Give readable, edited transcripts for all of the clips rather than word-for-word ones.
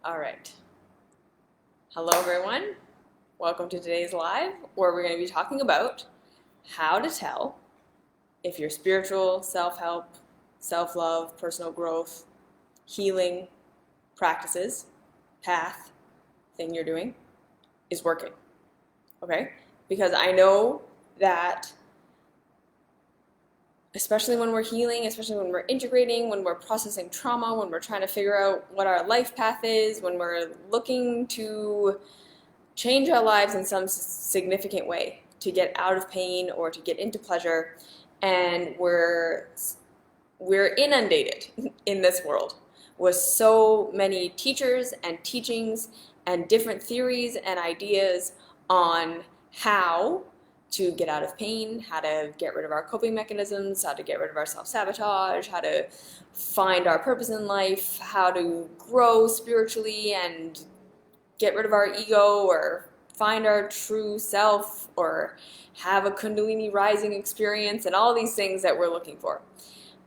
All right. Hello, everyone. Welcome to today's live, where we're going to be talking about how to tell if your spiritual, self-help, self-love, personal growth, healing practices, path, thing you're doing is working. Okay? Because I know that especially when we're healing, especially when we're integrating, when we're processing trauma, when we're trying to figure out what our life path is, when we're looking to change our lives in some significant way to get out of pain or to get into pleasure, and we're inundated in this world with so many teachers and teachings and different theories and ideas on how to get out of pain, how to get rid of our coping mechanisms, how to get rid of our self-sabotage, how to find our purpose in life, how to grow spiritually and get rid of our ego or find our true self or have a Kundalini rising experience and all these things that we're looking for.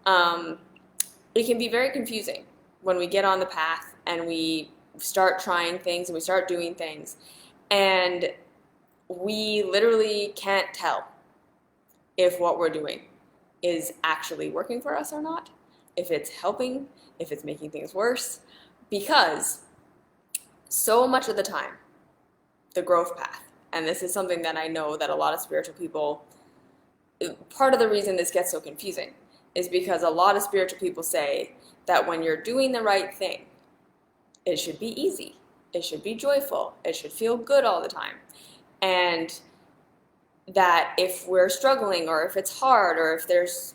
It can be very confusing when we get on the path and we start trying things and we start doing things, and we literally can't tell if what we're doing is actually working for us or not, if it's helping, if it's making things worse, because so much of the time, the growth path, and this is something that I know that a lot of spiritual people, part of the reason this gets so confusing is because a lot of spiritual people say that when you're doing the right thing, it should be easy, it should be joyful, it should feel good all the time. And that if we're struggling or if it's hard or if there's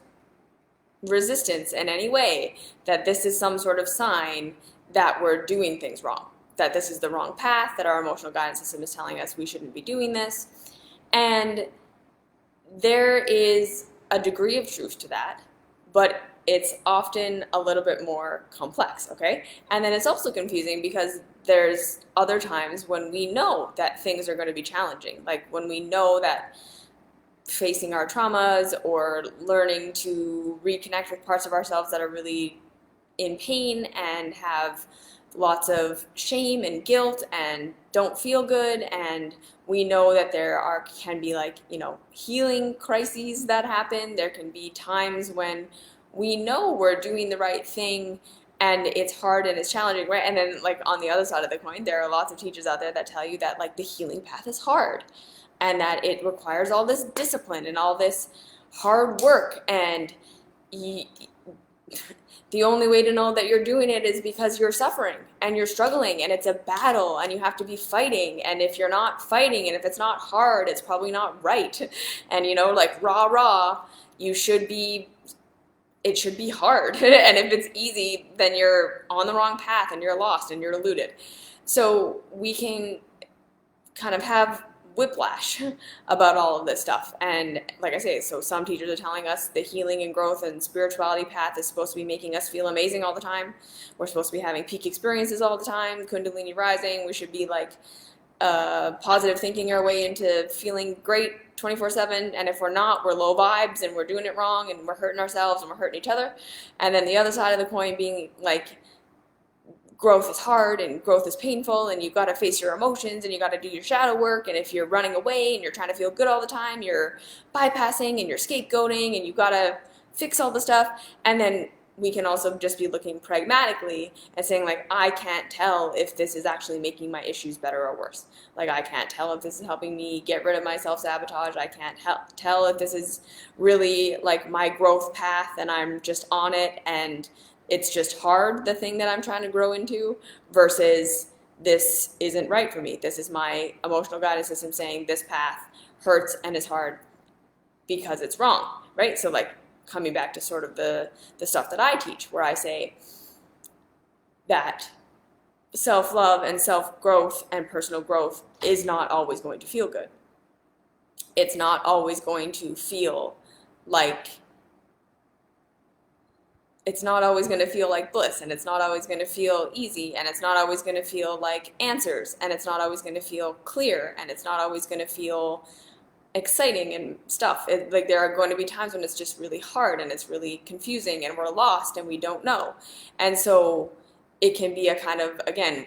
resistance in any way, that this is some sort of sign that we're doing things wrong, that this is the wrong path, that our emotional guidance system is telling us we shouldn't be doing this. And there is a degree of truth to that, but it's often a little bit more complex, okay? And then it's also confusing because there's other times when we know that things are going to be challenging, like when we know that facing our traumas or learning to reconnect with parts of ourselves that are really in pain and have lots of shame and guilt and don't feel good, and we know that can be healing crises that happen. There can be times when we know we're doing the right thing and it's hard and it's challenging, right? And then on the other side of the coin, there are lots of teachers out there that tell you that the healing path is hard and that it requires all this discipline and all this hard work, and the only way to know that you're doing it is because you're suffering and you're struggling and it's a battle and you have to be fighting, and if you're not fighting and if it's not hard, it's probably not right. And rah, it should be hard. And if it's easy, then you're on the wrong path and you're lost and you're deluded. So we can kind of have whiplash about all of this stuff. And like I say, so some teachers are telling us the healing and growth and spirituality path is supposed to be making us feel amazing all the time. We're supposed to be having peak experiences all the time, Kundalini rising. We should be positive thinking our way into feeling great 24/7, and if we're not, we're low vibes and we're doing it wrong and we're hurting ourselves and we're hurting each other. And then the other side of the coin being growth is hard and growth is painful and you've got to face your emotions and you got to do your shadow work, and if you're running away and you're trying to feel good all the time, you're bypassing and you're scapegoating and you've got to fix all the stuff. And then we can also just be looking pragmatically and saying I can't tell if this is actually making my issues better or worse. I can't tell if this is helping me get rid of my self-sabotage. I can't tell if this is really my growth path and I'm just on it and it's just hard, the thing that I'm trying to grow into, versus this isn't right for me. This is my emotional guidance system saying this path hurts and is hard because it's wrong, right? So coming back to sort of the stuff that I teach, where I say that self-love and self-growth and personal growth is not always going to feel good. It's not always going to feel like bliss, and it's not always going to feel easy, and it's not always going to feel like answers, and it's not always going to feel clear, and it's not always going to feel exciting and stuff. There are going to be times when it's just really hard and it's really confusing and we're lost and we don't know. And so it can be a kind of, again,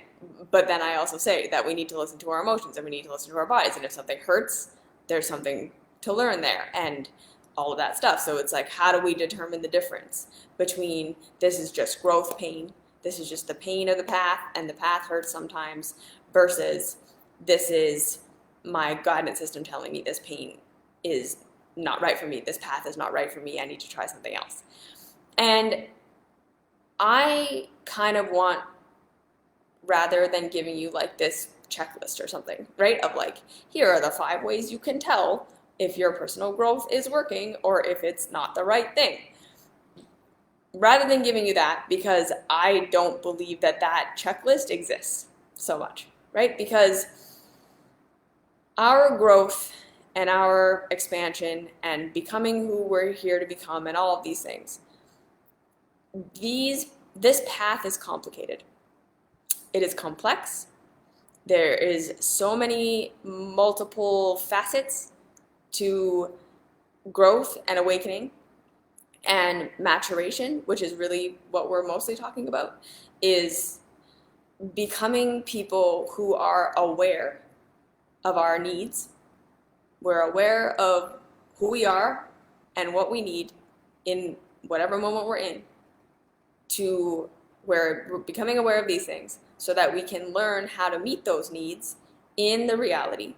but then I also say that we need to listen to our emotions and we need to listen to our bodies. And if something hurts, there's something to learn there and all of that stuff. So it's like, how do we determine the difference between this is just growth pain, this is just the pain of the path and the path hurts sometimes, versus this is my guidance system telling me this pain is not right for me, this path is not right for me, I need to try something else. And I kind of want, rather than giving you like this checklist or something, right, of like, here are the 5 ways you can tell if your personal growth is working or if it's not the right thing. Rather than giving you that, because I don't believe that that checklist exists so much, right? Because our growth and our expansion and becoming who we're here to become and all of these things, this path is complicated. It is complex. There is so many multiple facets to growth and awakening and maturation, which is really what we're mostly talking about, is becoming people who are aware of our needs. We're aware of who we are and what we need in whatever moment we're in, to where we're becoming aware of these things so that we can learn how to meet those needs in the reality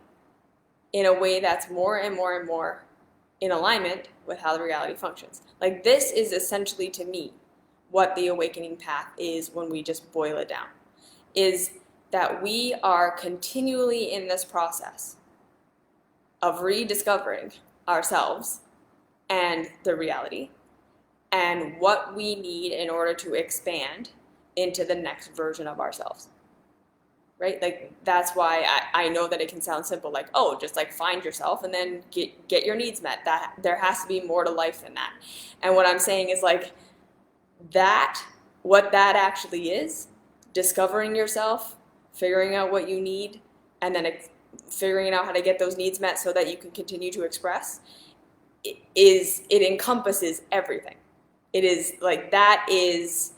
in a way that's more and more and more in alignment with how the reality functions. Like, this is essentially, to me, what the awakening path is when we just boil it down, is that we are continually in this process of rediscovering ourselves and the reality and what we need in order to expand into the next version of ourselves, right? Like, that's why I know that it can sound simple, like, oh, just like find yourself and then get your needs met. That there has to be more to life than that. And what I'm saying is, like, that, what that actually is, discovering yourself, figuring out what you need, and then figuring out how to get those needs met so that you can continue to express, it encompasses everything. It is like, that is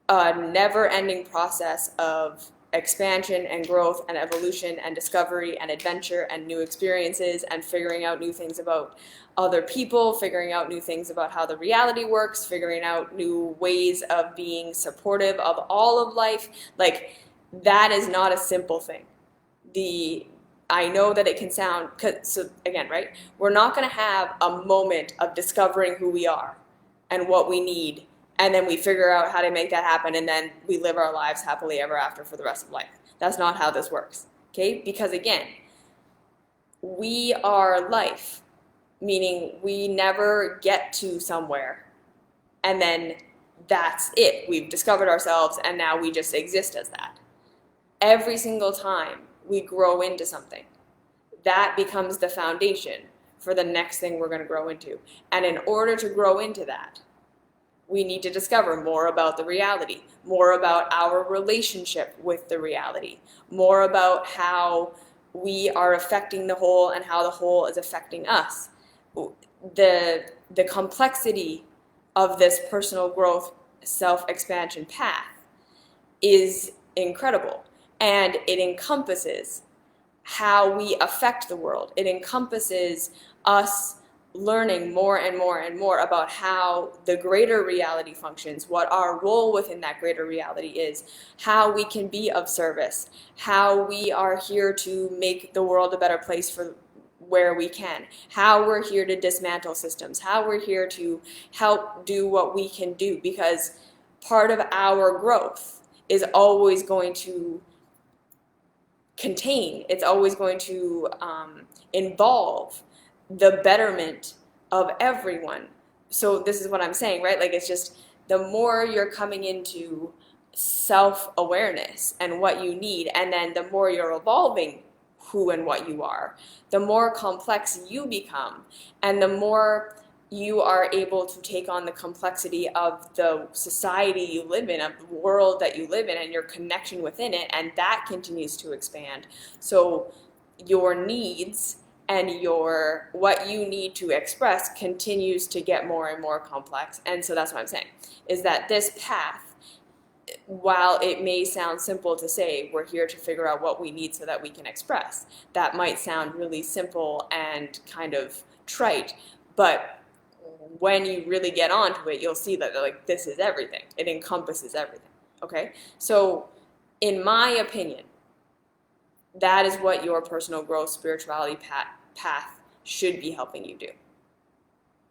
a never-ending process of expansion and growth and evolution and discovery and adventure and new experiences and figuring out new things about other people, figuring out new things about how the reality works, figuring out new ways of being supportive of all of life. Like, that is not a simple thing. I know that it can sound, so again, right, we're not going to have a moment of discovering who we are and what we need, and then we figure out how to make that happen, and then we live our lives happily ever after for the rest of life. That's not how this works, okay? Because again, we are life, meaning we never get to somewhere, and then that's it. We've discovered ourselves, and now we just exist as that. Every single time we grow into something, that becomes the foundation for the next thing we're going to grow into. And in order to grow into that, we need to discover more about the reality, more about our relationship with the reality, more about how we are affecting the whole and how the whole is affecting us. The complexity of this personal growth, self-expansion path is incredible, and it encompasses how we affect the world. It encompasses us learning more and more and more about how the greater reality functions, what our role within that greater reality is, how we can be of service, how we are here to make the world a better place for where we can, how we're here to dismantle systems, how we're here to help do what we can do, because part of our growth is always going to contain, it's always going to involve the betterment of everyone. So this is what I'm saying, right? Like, it's just, the more you're coming into self-awareness and what you need, and then the more you're evolving who and what you are, the more complex you become, and the more you are able to take on the complexity of the society you live in, of the world that you live in, and your connection within it, and that continues to expand. So your needs and what you need to express continues to get more and more complex. And so that's what I'm saying, is that this path while it may sound simple to say we're here to figure out what we need so that we can express, that might sound really simple and kind of trite, but when you really get onto it, you'll see that like this is everything. It encompasses everything. Okay? So in my opinion, that is what your personal growth spirituality path should be helping you do.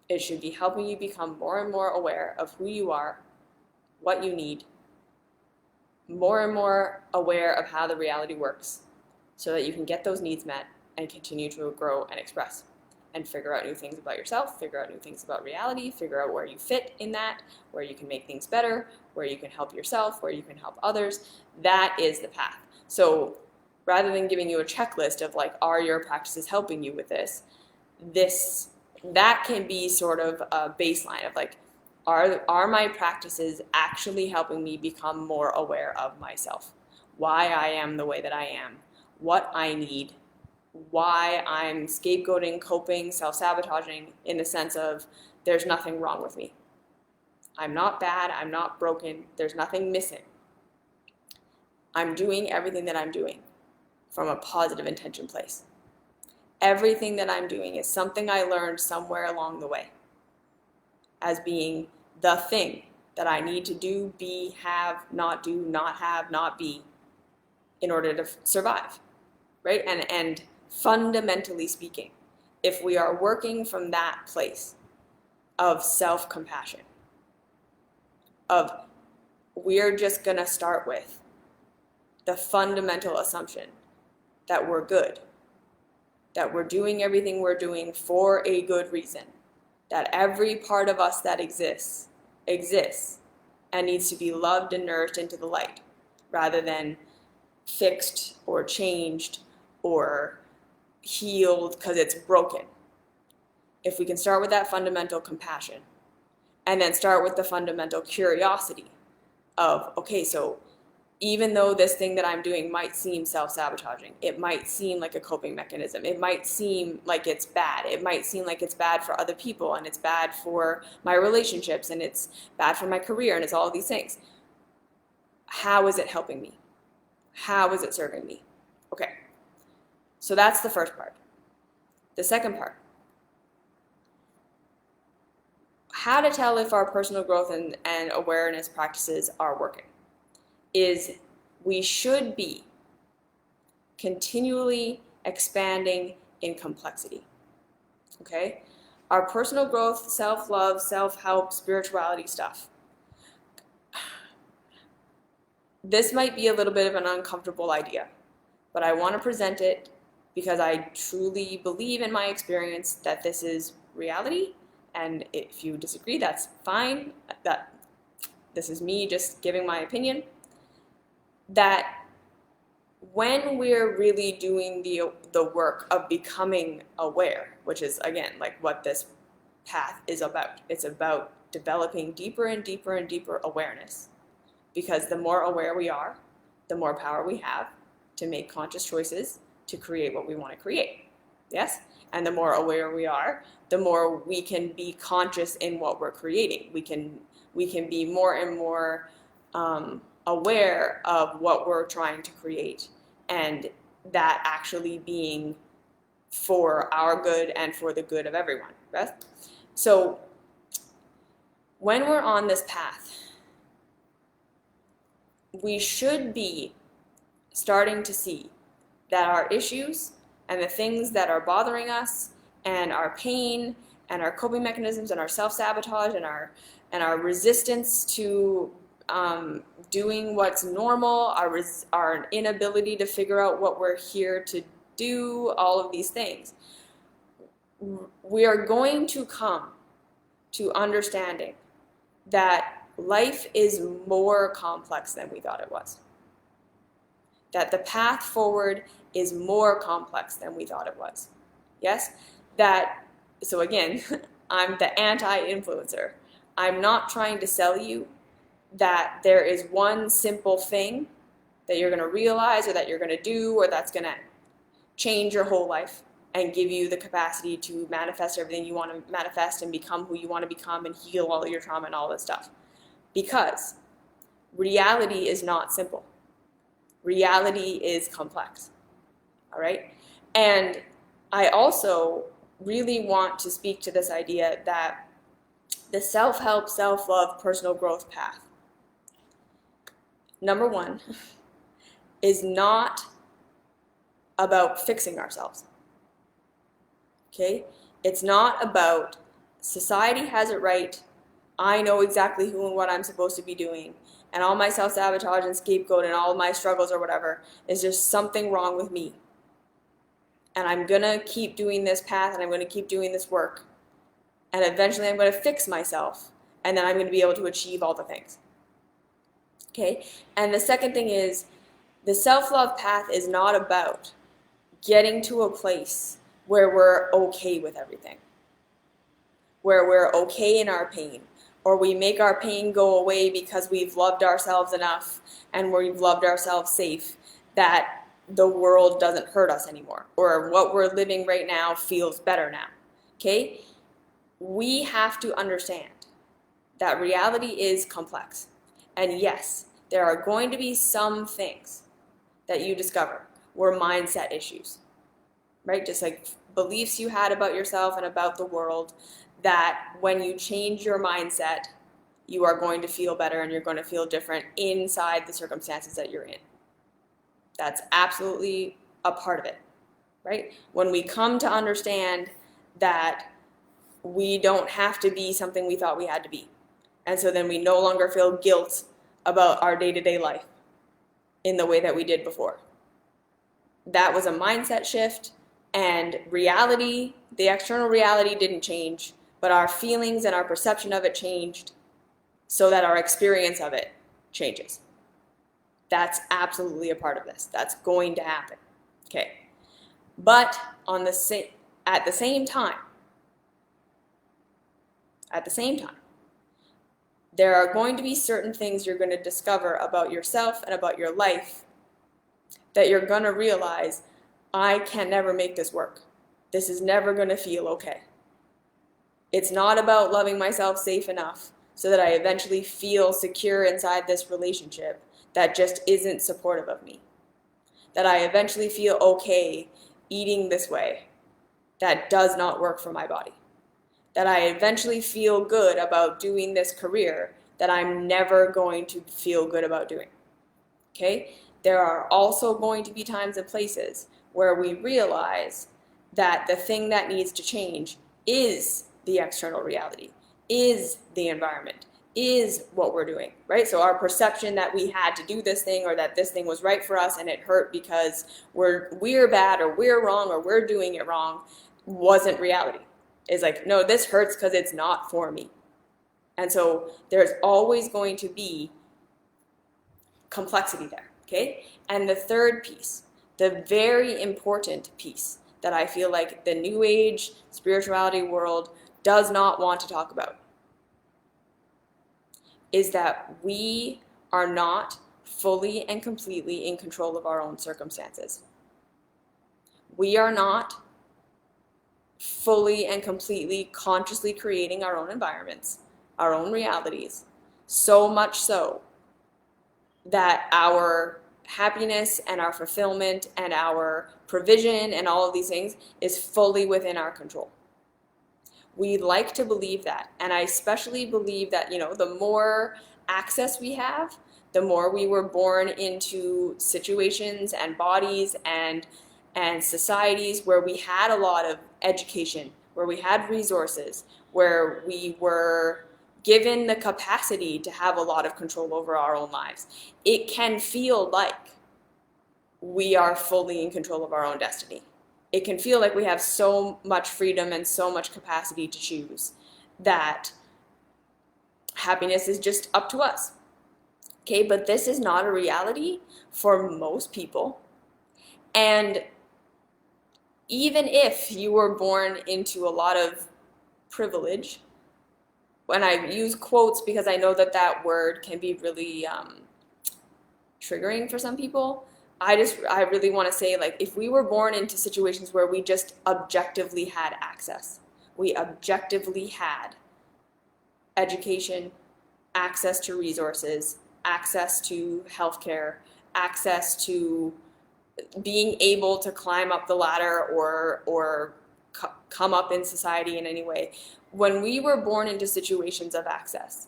It should be helping you become more and more aware of who you are, what you need, more and more aware of how the reality works so that you can get those needs met and continue to grow and express and figure out new things about yourself, figure out new things about reality, figure out where you fit in that, where you can make things better, where you can help yourself, where you can help others. That is the path. So rather than giving you a checklist of like, are your practices helping you with this, that can be sort of a baseline of like, are my practices actually helping me become more aware of myself, why I am the way that I am, what I need, why I'm scapegoating, coping, self-sabotaging in the sense of there's nothing wrong with me. I'm not bad, I'm not broken, there's nothing missing. I'm doing everything that I'm doing from a positive intention place. Everything that I'm doing is something I learned somewhere along the way as being the thing that I need to do, be, have, not do, not have, not be in order to survive, right? And fundamentally speaking, if we are working from that place of self-compassion, of we're just gonna start with the fundamental assumption that we're good, that we're doing everything we're doing for a good reason, that every part of us that exists and needs to be loved and nourished into the light rather than fixed or changed or healed because it's broken. If we can start with that fundamental compassion and then start with the fundamental curiosity of, okay, so even though this thing that I'm doing might seem self-sabotaging, it might seem like a coping mechanism, it might seem like it's bad, it might seem like it's bad for other people and it's bad for my relationships and it's bad for my career and it's all of these things. How is it helping me? How is it serving me? Okay, so that's the first part. The second part, how to tell if our personal growth and awareness practices are working, is we should be continually expanding in complexity, okay? Our personal growth, self-love, self-help, spirituality stuff. This might be a little bit of an uncomfortable idea, but I want to present it because I truly believe in my experience that this is reality, and if you disagree, that's fine. This is me just giving my opinion. That when we're really doing the work of becoming aware, which is, again, like what this path is about. It's about developing deeper and deeper and deeper awareness. Because the more aware we are, the more power we have to make conscious choices to create what we want to create. Yes? And the more aware we are, the more we can be conscious in what we're creating. We can be more and more aware of what we're trying to create, and that actually being for our good and for the good of everyone. Right? So when we're on this path, we should be starting to see that our issues and the things that are bothering us and our pain and our coping mechanisms and our self-sabotage and our resistance to doing what's normal, our inability to figure out what we're here to do, all of these things, we are going to come to understanding that life is more complex than we thought it was. That the path forward is more complex than we thought it was. Yes? So again, I'm the anti-influencer. I'm not trying to sell you that there is one simple thing that you're going to realize or that you're going to do or that's going to change your whole life and give you the capacity to manifest everything you want to manifest and become who you want to become and heal all of your trauma and all this stuff. Because Reality is not simple. Reality is complex. All right? And I also really want to speak to this idea that the self-help, self-love, personal growth path, number one, is not about fixing ourselves. Okay? It's not about society has it right, I know exactly who and what I'm supposed to be doing, and all my self-sabotage and scapegoat and all my struggles or whatever is just something wrong with me. And I'm going to keep doing this path and I'm going to keep doing this work. And eventually I'm going to fix myself and then I'm going to be able to achieve all the things. Okay? And the second thing is the self-love path is not about getting to a place where we're okay with everything, where we're okay in our pain, or we make our pain go away because we've loved ourselves enough and we've loved ourselves safe that the world doesn't hurt us anymore, or what we're living right now feels better now. Okay? We have to understand that reality is complex. And yes, there are going to be some things that you discover were mindset issues, right? Just like beliefs you had about yourself and about the world, that when you change your mindset, you are going to feel better and you're going to feel different inside the circumstances that you're in. That's absolutely a part of it, right? When we come to understand that we don't have to be something we thought we had to be. And so then we no longer feel guilt about our day-to-day life in the way that we did before. That was a mindset shift, and reality, the external reality didn't change, but our feelings and our perception of it changed so that our experience of it changes. That's absolutely a part of this. That's going to happen. Okay. But at the same time, there are going to be certain things you're going to discover about yourself and about your life that you're going to realize, I can never make this work. This is never going to feel okay. It's not about loving myself safe enough so that I eventually feel secure inside this relationship that just isn't supportive of me. That I eventually feel okay eating this way that does not work for my body. That I eventually feel good about doing this career that I'm never going to feel good about doing. Okay? There are also going to be times and places where we realize that the thing that needs to change is the external reality, is the environment, is what we're doing, right? So our perception that we had to do this thing or that this thing was right for us and it hurt because we're bad or we're wrong or we're doing it wrong wasn't reality. It's like, no, this hurts because it's not for me. And so there's always going to be complexity there, okay? And the third piece, the very important piece that I feel like the New Age spirituality world does not want to talk about, is that we are not fully and completely in control of our own circumstances. We are not fully and completely consciously creating our own environments, our own realities, so much so that our happiness and our fulfillment and our provision and all of these things is fully within our control. We like to believe that, and I especially believe that, the more access we have, the more we were born into situations and bodies and societies where we had a lot of education, where we had resources, where we were given the capacity to have a lot of control over our own lives. It can feel like we are fully in control of our own destiny. It can feel like we have so much freedom and so much capacity to choose that happiness is just up to us. Okay, but this is not a reality for most people. And even if you were born into a lot of privilege, when I use quotes because I know that word can be really triggering for some people, I really want to say, like, if we were born into situations where we just objectively had access, we objectively had education, access to resources, access to healthcare, access to being able to climb up the ladder or come up in society in any way. When we were born into situations of access,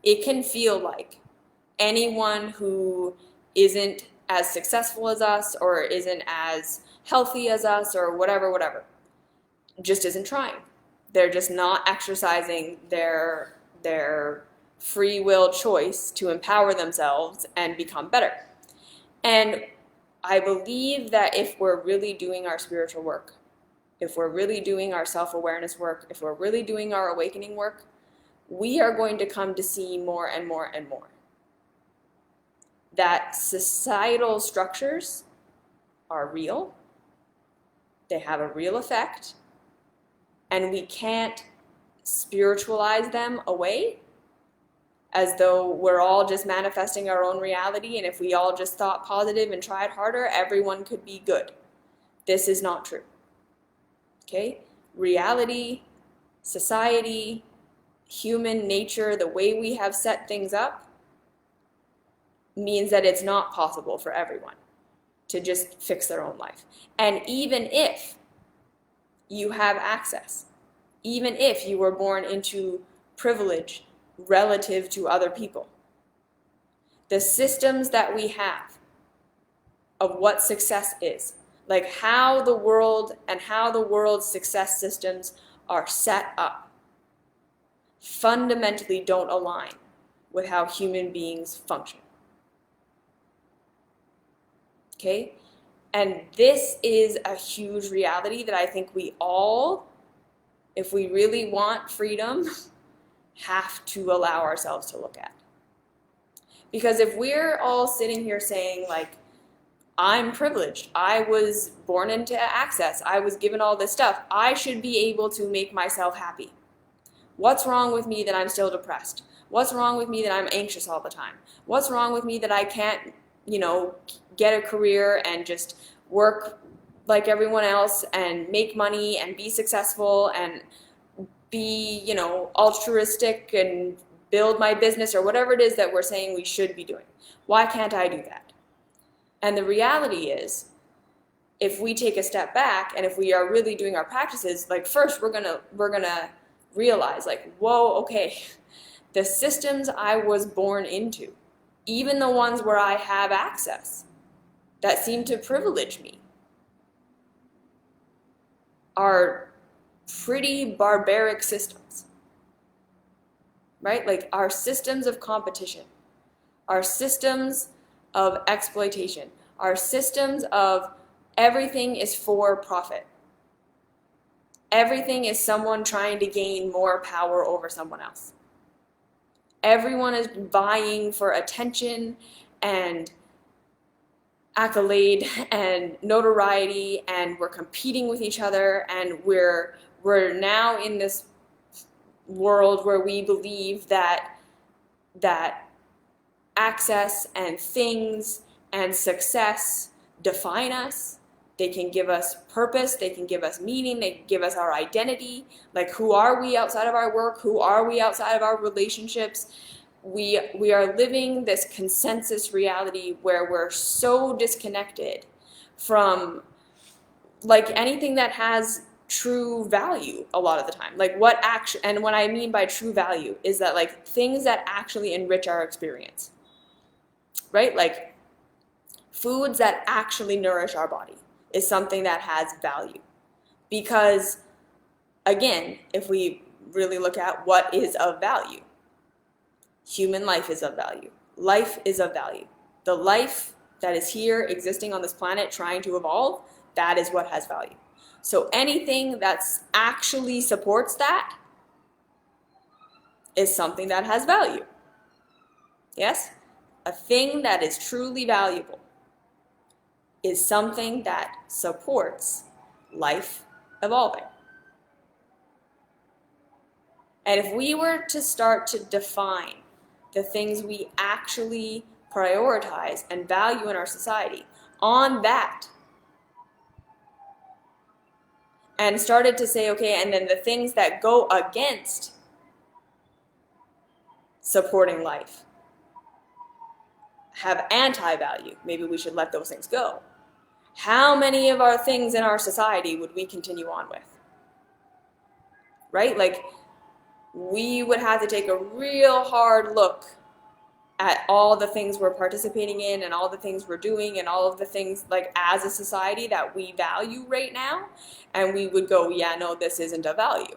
it can feel like anyone who isn't as successful as us or isn't as healthy as us or whatever, just isn't trying. They're just not exercising their free will choice to empower themselves and become better. And I believe that if we're really doing our spiritual work, if we're really doing our self-awareness work, if we're really doing our awakening work, we are going to come to see more and more and more that societal structures are real, they have a real effect, and we can't spiritualize them away as though we're all just manifesting our own reality, and if we all just thought positive and tried harder, everyone could be good. This is not true. Okay? Reality, society, human nature, the way we have set things up means that it's not possible for everyone to just fix their own life. And even if you have access, even if you were born into privilege relative to other people, the systems that we have of what success is, like how the world and how the world's success systems are set up, fundamentally don't align with how human beings function. Okay? And this is a huge reality that I think we all, if we really want freedom, have to allow ourselves to look at. Because if we're all sitting here saying, like, I'm privileged, I was born into access, I was given all this stuff, I should be able to make myself happy. What's wrong with me that I'm still depressed? What's wrong with me that I'm anxious all the time? What's wrong with me that I can't, get a career and just work like everyone else and make money and be successful and be, altruistic and build my business or whatever it is that we're saying we should be doing? Why can't I do that? And the reality is, if we take a step back and if we are really doing our practices, like first we're gonna realize, like, whoa, okay, the systems I was born into, even the ones where I have access that seem to privilege me, are pretty barbaric systems, right? Like our systems of competition, our systems of exploitation, our systems of everything is for profit. Everything is someone trying to gain more power over someone else. Everyone is vying for attention and accolade and notoriety, and we're competing with each other, and we're now in this world where we believe that access and things and success define us. They can give us purpose, they can give us meaning, they can give us our identity. Like, who are we outside of our work? Who are we outside of our relationships? We are living this consensus reality where we're so disconnected from, like, anything that has true value a lot of the time. Like, and what I mean by true value is that, like, things that actually enrich our experience, right? Like, foods that actually nourish our body is something that has value. Because, again, if we really look at what is of value, human life is of value. Life is of value. The life that is here existing on this planet trying to evolve, that is what has value. So anything that actually supports that is something that has value. Yes? A thing that is truly valuable is something that supports life evolving. And if we were to start to define the things we actually prioritize and value in our society on that, and started to say, okay, and then the things that go against supporting life, have anti-value. Maybe we should let those things go. How many of our things in our society would we continue on with? Right? Like, we would have to take a real hard look at all the things we're participating in and all the things we're doing and all of the things, like, as a society that we value right now, and we would go, yeah, no, this isn't a value.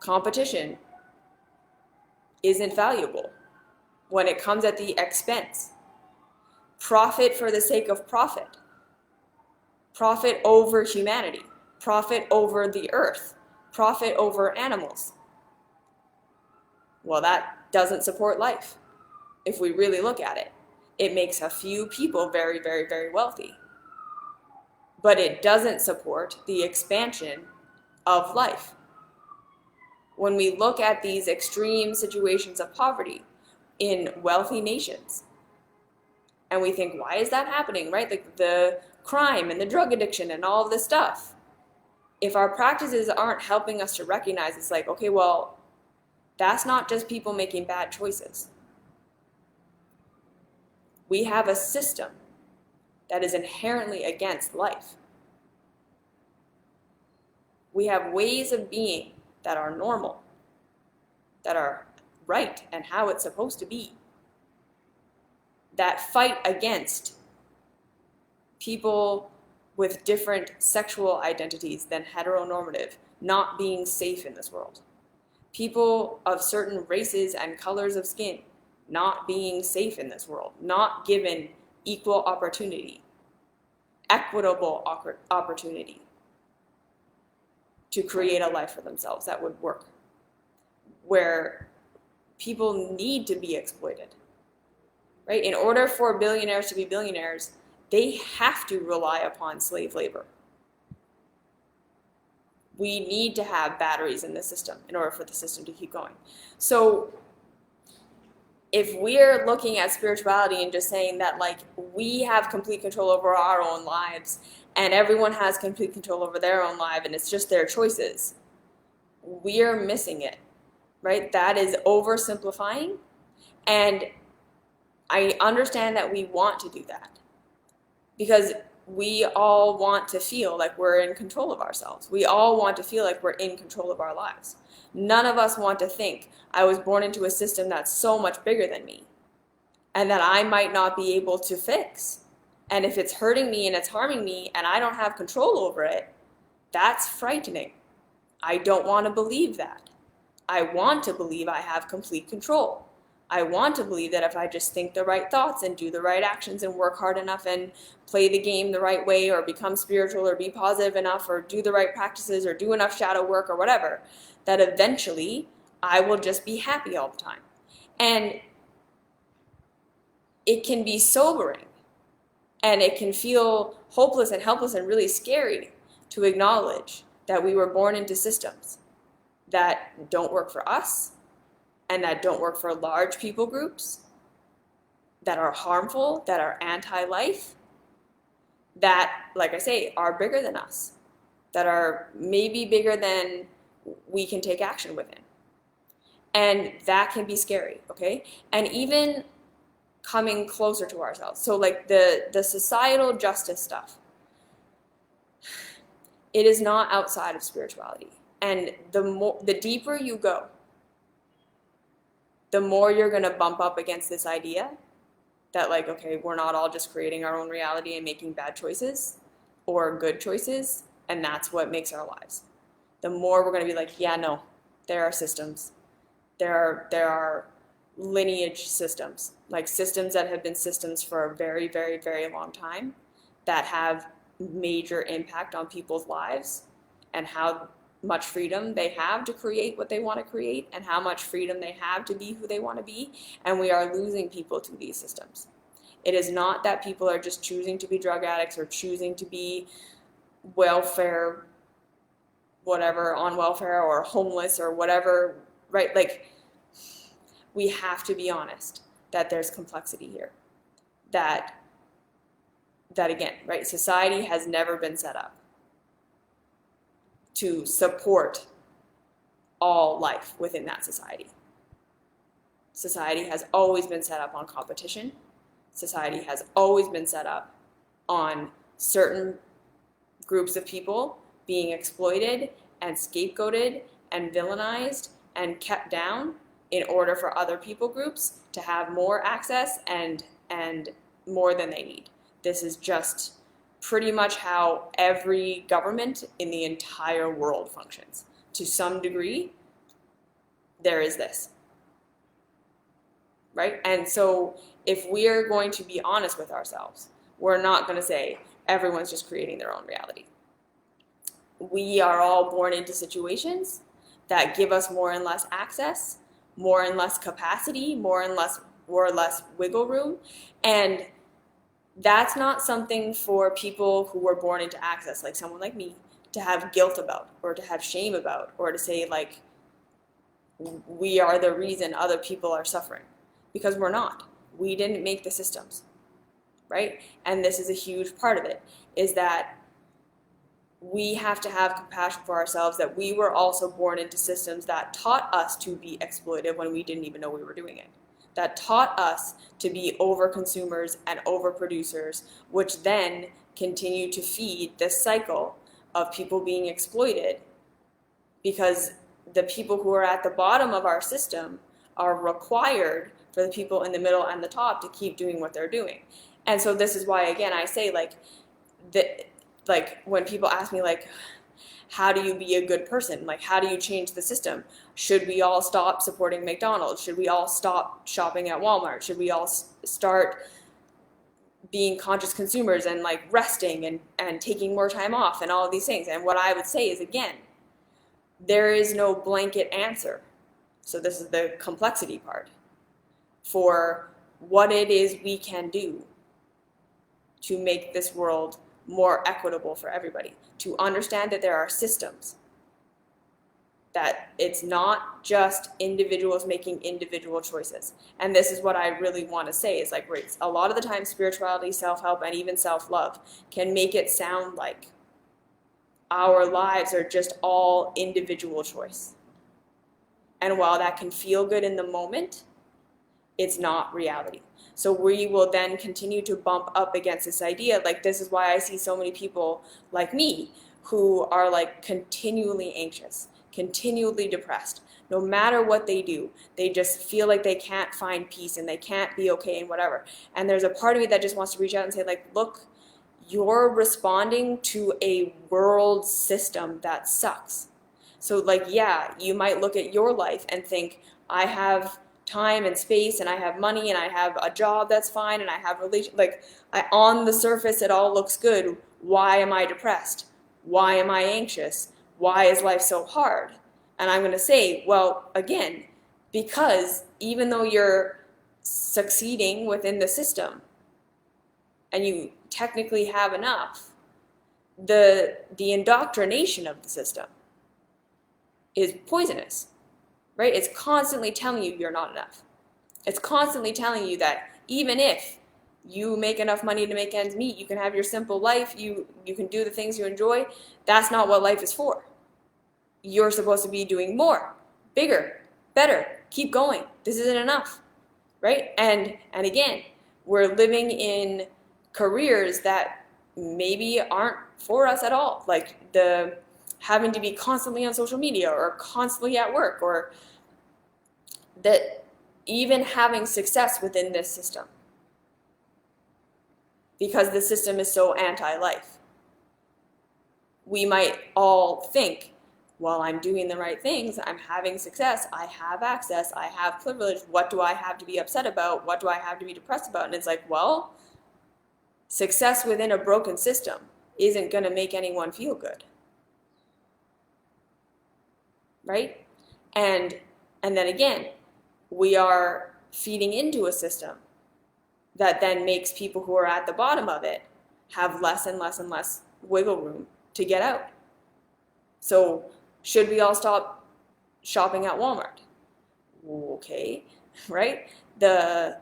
Competition isn't valuable when it comes at the expense. Profit for the sake of profit. Profit over humanity. Profit over the earth. Profit over animals. Well, that doesn't support life. If we really look at it, it makes a few people very, very, very wealthy. But it doesn't support the expansion of life. When we look at these extreme situations of poverty in wealthy nations, and we think, why is that happening, right? Like the crime and the drug addiction and all of this stuff. If our practices aren't helping us to recognize, it's like, okay, well, that's not just people making bad choices. We have a system that is inherently against life. We have ways of being that are normal, that are right and how it's supposed to be, that fight against people with different sexual identities than heteronormative not being safe in this world. People of certain races and colors of skin not being safe in this world, not given equal opportunity, equitable opportunity to create a life for themselves that would work, where people need to be exploited, right? In order for billionaires to be billionaires, they have to rely upon slave labor. We need to have batteries in the system in order for the system to keep going. So if we're looking at spirituality and just saying that, like, we have complete control over our own lives and everyone has complete control over their own life and it's just their choices, we're missing it, right? That is oversimplifying. And I understand that we want to do that because we all want to feel like we're in control of ourselves. We all want to feel like we're in control of our lives. None of us want to think, I was born into a system that's so much bigger than me and that I might not be able to fix. And if it's hurting me and it's harming me and I don't have control over it, that's frightening. I don't want to believe that. I want to believe I have complete control. I want to believe that if I just think the right thoughts and do the right actions and work hard enough and play the game the right way or become spiritual or be positive enough or do the right practices or do enough shadow work or whatever, that eventually I will just be happy all the time. And it can be sobering and it can feel hopeless and helpless and really scary to acknowledge that we were born into systems that don't work for us and that don't work for large people groups, that are harmful, that are anti-life, that, like I say, are bigger than us, that are maybe bigger than we can take action within. And that can be scary, okay? And even coming closer to ourselves. So like the societal justice stuff, it is not outside of spirituality. And the deeper you go, the more you're going to bump up against this idea that, like, okay, we're not all just creating our own reality and making bad choices or good choices, and that's what makes our lives. The more we're going to be like, yeah, no, there are systems. There are lineage systems, like systems that have been systems for a very, very, very long time that have major impact on people's lives and how much freedom they have to create what they want to create and how much freedom they have to be who they want to be. And we are losing people to these systems. It is not that people are just choosing to be drug addicts or choosing to be welfare, whatever, on welfare or homeless or whatever, right? Like, we have to be honest that there's complexity here. That again, right? Society has never been set up to support all life within that society. Society has always been set up on competition society has always been set up on certain groups of people being exploited and scapegoated and villainized and kept down in order for other people groups to have more access and more than they need. This is just pretty much how every government in the entire world functions. To some degree, there is this, right? And so if we're going to be honest with ourselves, we're not going to say everyone's just creating their own reality. We are all born into situations that give us more and less access, more and less capacity, more or less wiggle room. And that's not something for people who were born into access, like someone like me, to have guilt about or to have shame about or to say, like, we are the reason other people are suffering. Because we're not. We didn't make the systems, right? And this is a huge part of it, is that we have to have compassion for ourselves, that we were also born into systems that taught us to be exploited when we didn't even know we were doing it. That taught us to be over-consumers and over-producers, which then continue to feed this cycle of people being exploited, because the people who are at the bottom of our system are required for the people in the middle and the top to keep doing what they're doing. And so this is why, again, I say, like when people ask me, like, how do you be a good person? Like, how do you change the system? Should we all stop supporting McDonald's? Should we all stop shopping at Walmart? Should we all start being conscious consumers and like resting and taking more time off and all of these things? And what I would say is, again, there is no blanket answer. So this is the complexity part for what it is we can do to make this world more equitable for everybody, to understand that there are systems, that it's not just individuals making individual choices. And this is what I really want to say, is like, a lot of the time spirituality, self-help, and even self-love can make it sound like our lives are just all individual choice. And while that can feel good in the moment, it's not reality. So we will then continue to bump up against this idea. Like, this is why I see so many people like me who are like continually anxious, continually depressed. No matter what they do, they just feel like they can't find peace and they can't be okay and whatever. And there's a part of me that just wants to reach out and say, like, look, you're responding to a world system that sucks. So, like, yeah, you might look at your life and think, I have time and space and I have money and I have a job that's fine and I have on the surface it all looks good. Why am I depressed? Why am I anxious? Why is life so hard? And I'm going to say, well, again, because even though you're succeeding within the system and you technically have enough, the indoctrination of the system is poisonous. Right? It's constantly telling you you're not enough. It's constantly telling you that even if you make enough money to make ends meet, you can have your simple life, you can do the things you enjoy, that's not what life is for. You're supposed to be doing more, bigger, better, keep going. This isn't enough, right? And again, we're living in careers that maybe aren't for us at all. Like the having to be constantly on social media or constantly at work, or that even having success within this system, because the system is so anti-life. We might all think, well, I'm doing the right things, I'm having success, I have access, I have privilege, what do I have to be upset about? What do I have to be depressed about? And it's like, well, success within a broken system isn't going to make anyone feel good. Right? And then again, we are feeding into a system that then makes people who are at the bottom of it have less and less and less wiggle room to get out. So should we all stop shopping at Walmart? Okay, right? The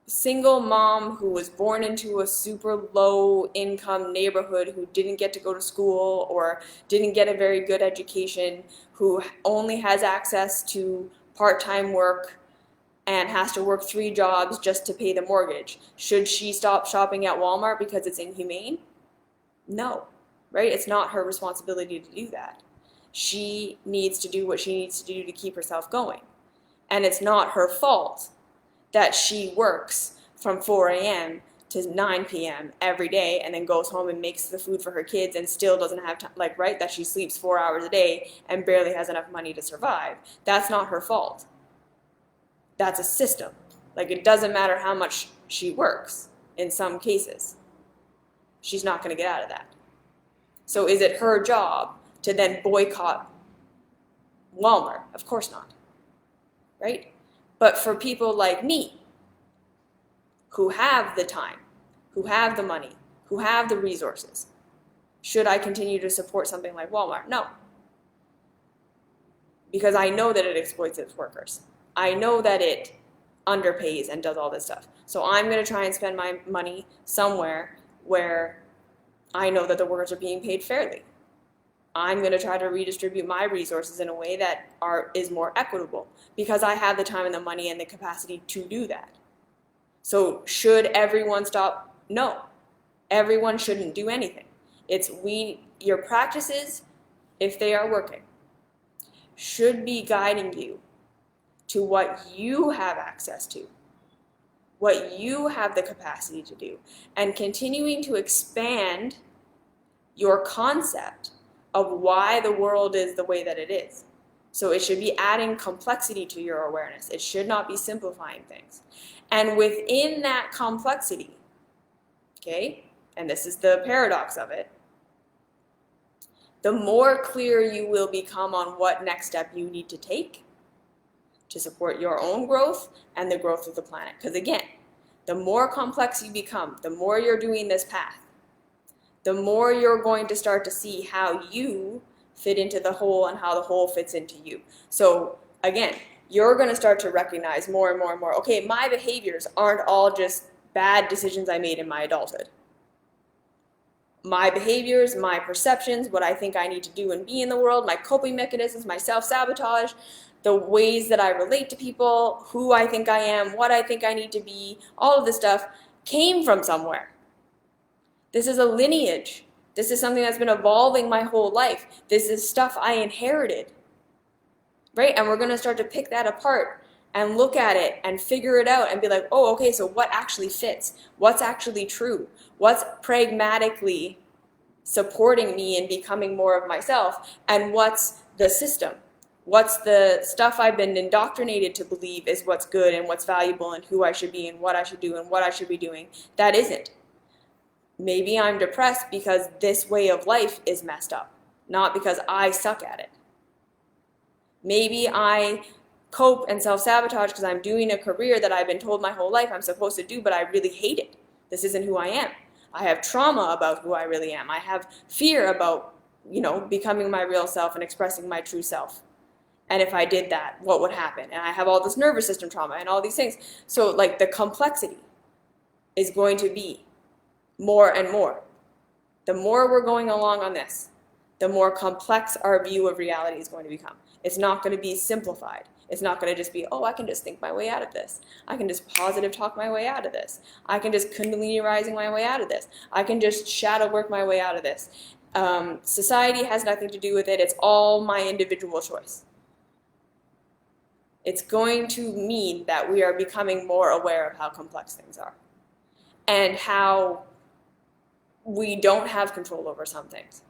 single mom who was born into a super low income neighborhood, who didn't get to go to school or didn't get a very good education, who only has access to part-time work and has to work 3 jobs just to pay the mortgage. Should she stop shopping at Walmart because it's inhumane? No, right? It's not her responsibility to do that. She needs to do what she needs to do to keep herself going. And it's not her fault that she works from 4 a.m. to 9 p.m. every day and then goes home and makes the food for her kids and still doesn't have time, like, right? That she sleeps 4 hours a day and barely has enough money to survive. That's not her fault. That's a system. Like, it doesn't matter how much she works in some cases. She's not going to get out of that. So is it her job to then boycott Walmart? Of course not. Right? But for people like me, who have the time, who have the money, who have the resources, should I continue to support something like Walmart? No. Because I know that it exploits its workers. I know that it underpays and does all this stuff. So I'm going to try and spend my money somewhere where I know that the workers are being paid fairly. I'm going to try to redistribute my resources in a way that is more equitable because I have the time and the money and the capacity to do that. So should everyone stop? No. Everyone shouldn't do anything. Your practices, if they are working, should be guiding you to what you have access to, what you have the capacity to do, and continuing to expand your concept of why the world is the way that it is. So it should be adding complexity to your awareness. It should not be simplifying things. And within that complexity, okay, and this is the paradox of it, the more clear you will become on what next step you need to take to support your own growth and the growth of the planet. Because again, the more complex you become, the more you're doing this path, the more you're going to start to see how you fit into the whole and how the whole fits into you. So again, you're going to start to recognize more and more and more, okay, my behaviors aren't all just bad decisions I made in my adulthood. My behaviors, my perceptions, what I think I need to do and be in the world, my coping mechanisms, my self-sabotage, the ways that I relate to people, who I think I am, what I think I need to be, all of this stuff came from somewhere. This is a lineage. This is something that's been evolving my whole life. This is stuff I inherited, right? And we're going to start to pick that apart and look at it and figure it out and be like, oh, okay, so what actually fits? What's actually true? What's pragmatically supporting me in becoming more of myself? And what's the system? What's the stuff I've been indoctrinated to believe is what's good and what's valuable and who I should be and what I should do and what I should be doing that isn't? Maybe I'm depressed because this way of life is messed up, not because I suck at it. Maybe I cope and self-sabotage because I'm doing a career that I've been told my whole life I'm supposed to do, but I really hate it. This isn't who I am. I have trauma about who I really am. I have fear about, becoming my real self and expressing my true self. And if I did that, what would happen? And I have all this nervous system trauma and all these things. So like the complexity is going to be more and more. The more we're going along on this, the more complex our view of reality is going to become. It's not going to be simplified. It's not going to just be, oh, I can just think my way out of this. I can just positive talk my way out of this. I can just kundalini rising my way out of this. I can just shadow work my way out of this. Society has nothing to do with it. It's all my individual choice. It's going to mean that we are becoming more aware of how complex things are and how we don't have control over some things,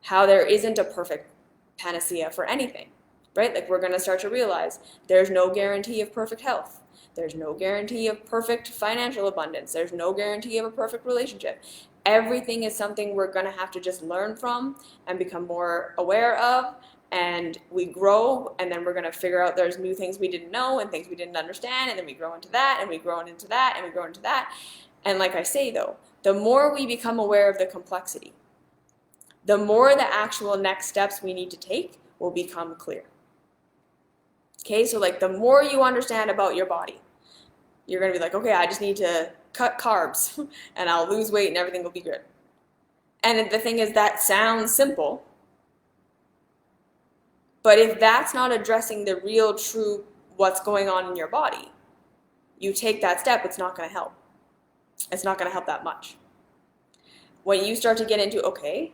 how there isn't a perfect panacea for anything, right? Like we're going to start to realize there's no guarantee of perfect health. There's no guarantee of perfect financial abundance. There's no guarantee of a perfect relationship. Everything is something we're going to have to just learn from and become more aware of. And we grow, and then we're going to figure out there's new things we didn't know and things we didn't understand, and then we grow into that, and we grow into that, and we grow into that. And like I say, though, the more we become aware of the complexity, the more the actual next steps we need to take will become clear. Okay, so like the more you understand about your body, you're going to be like, okay, I just need to cut carbs, and I'll lose weight, and everything will be good. And the thing is, that sounds simple. But if that's not addressing the real, true, what's going on in your body, you take that step, it's not going to help. It's not going to help that much. When you start to get into, okay,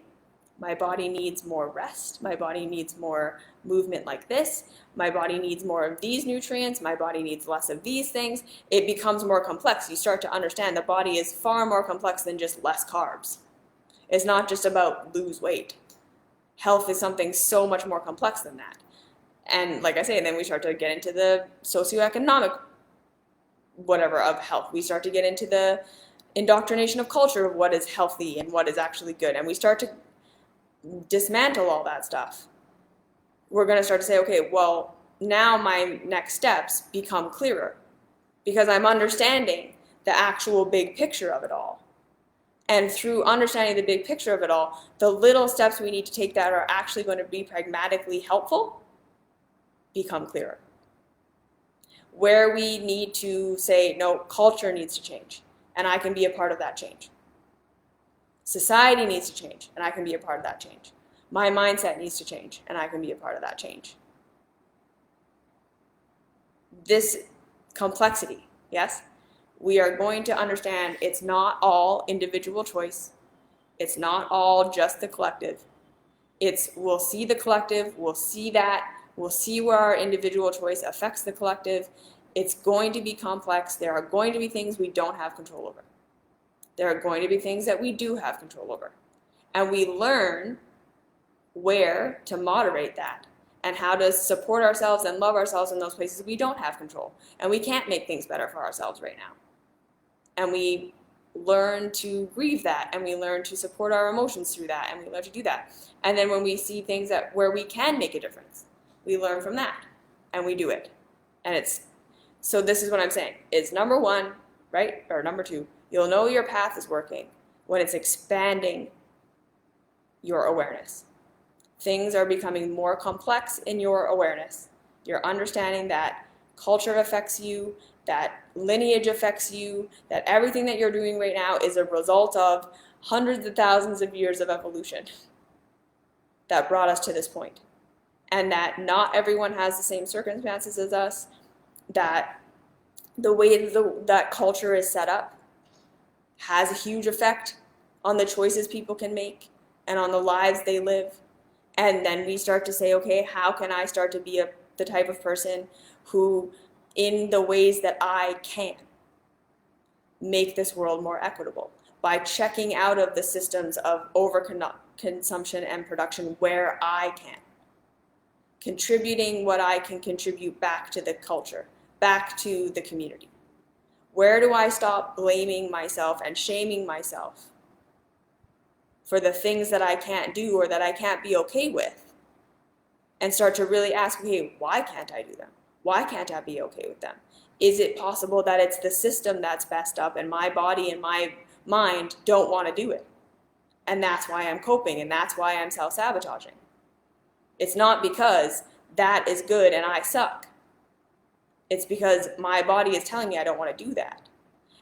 my body needs more rest, my body needs more movement like this, my body needs more of these nutrients, my body needs less of these things, it becomes more complex. You start to understand the body is far more complex than just less carbs. It's not just about lose weight. Health is something so much more complex than that. And like I say, then we start to get into the socioeconomic whatever of health. We start to get into the indoctrination of culture of what is healthy and what is actually good. And we start to dismantle all that stuff. We're going to start to say, okay, well, now my next steps become clearer because I'm understanding the actual big picture of it all. And through understanding the big picture of it all, the little steps we need to take that are actually going to be pragmatically helpful become clearer. Where we need to say, no, culture needs to change, and I can be a part of that change. Society needs to change, and I can be a part of that change. My mindset needs to change, and I can be a part of that change. This complexity, yes? We are going to understand it's not all individual choice. It's not all just the collective. We'll see the collective, we'll see that, we'll see where our individual choice affects the collective. It's going to be complex. There are going to be things we don't have control over. There are going to be things that we do have control over. And we learn where to moderate that and how to support ourselves and love ourselves in those places we don't have control. And we can't make things better for ourselves right now. And we learn to grieve that, and we learn to support our emotions through that, and we learn to do that. And then when we see things where we can make a difference, we learn from that, and we do it. And so this is what I'm saying, is number one, right, or number two, you'll know your path is working when it's expanding your awareness. Things are becoming more complex in your awareness. You're understanding that culture affects you, that lineage affects you, that everything that you're doing right now is a result of hundreds of thousands of years of evolution that brought us to this point. And that not everyone has the same circumstances as us, that the way that culture is set up has a huge effect on the choices people can make and on the lives they live. And then we start to say, okay, how can I start to be the type of person who, in the ways that I can, make this world more equitable by checking out of the systems of overconsumption and production where I can, contributing what I can contribute back to the culture, back to the community. Where do I stop blaming myself and shaming myself for the things that I can't do or that I can't be okay with, and start to really ask, okay, why can't I do them? Why can't I be okay with them? Is it possible that it's the system that's messed up and my body and my mind don't want to do it? And that's why I'm coping, and that's why I'm self-sabotaging. It's not because that is good and I suck. It's because my body is telling me I don't want to do that.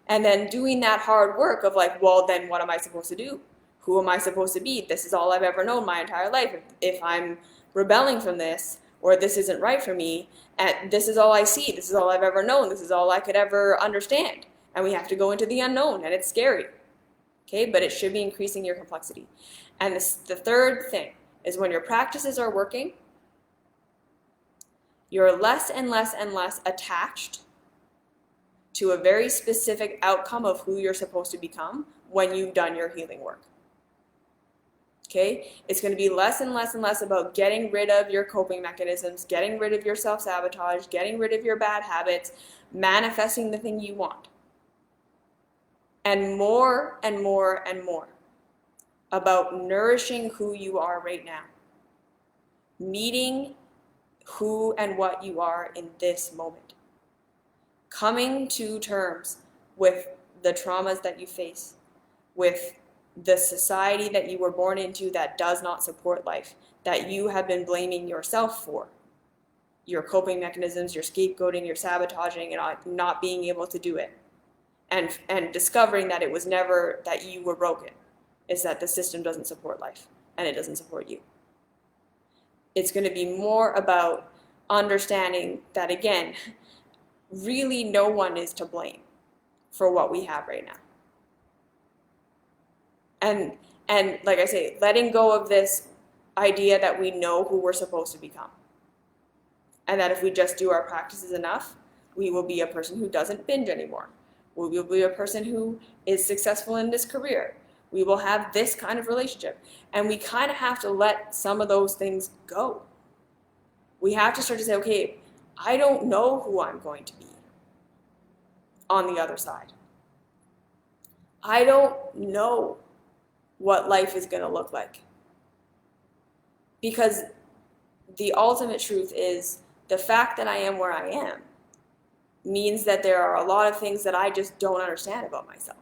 And then doing that hard work of like, well, then what am I supposed to do? Who am I supposed to be? This is all I've ever known my entire life. If I'm rebelling from this, or this isn't right for me, and this is all I see, this is all I've ever known, this is all I could ever understand. And we have to go into the unknown, and it's scary. Okay, but it should be increasing your complexity. And the third thing is when your practices are working, you're less and less and less attached to a very specific outcome of who you're supposed to become when you've done your healing work. Okay? It's going to be less and less and less about getting rid of your coping mechanisms, getting rid of your self-sabotage, getting rid of your bad habits, manifesting the thing you want. And more and more and more about nourishing who you are right now. Meeting who and what you are in this moment. Coming to terms with the traumas that you face, with the society that you were born into that does not support life, that you have been blaming yourself for. Your coping mechanisms, your scapegoating, your sabotaging, and not being able to do it. And discovering that it was never that you were broken. It's that the system doesn't support life, and it doesn't support you. It's going to be more about understanding that, again, really no one is to blame for what we have right now. And like I say, letting go of this idea that we know who we're supposed to become. And that if we just do our practices enough, we will be a person who doesn't binge anymore. We will be a person who is successful in this career. We will have this kind of relationship. And we kind of have to let some of those things go. We have to start to say, okay, I don't know who I'm going to be on the other side. I don't know what life is going to look like. Because the ultimate truth is the fact that I am where I am means that there are a lot of things that I just don't understand about myself.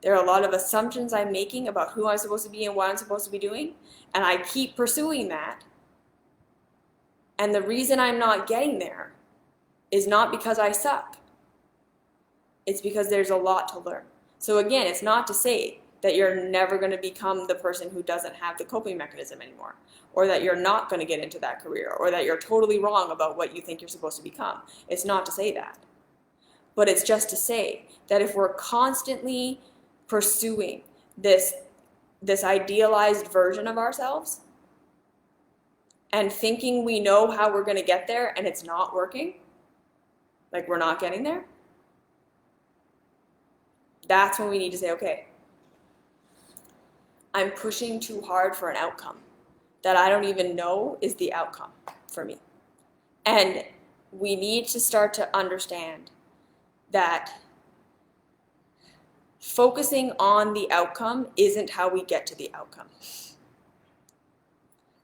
There are a lot of assumptions I'm making about who I'm supposed to be and what I'm supposed to be doing, and I keep pursuing that. And the reason I'm not getting there is not because I suck. It's because there's a lot to learn. So again, it's not to say that you're never going to become the person who doesn't have the coping mechanism anymore, or that you're not going to get into that career, or that you're totally wrong about what you think you're supposed to become. It's not to say that. But it's just to say that if we're constantly pursuing this idealized version of ourselves and thinking we know how we're going to get there and it's not working, like we're not getting there, that's when we need to say, okay, I'm pushing too hard for an outcome that I don't even know is the outcome for me. And we need to start to understand that focusing on the outcome isn't how we get to the outcome.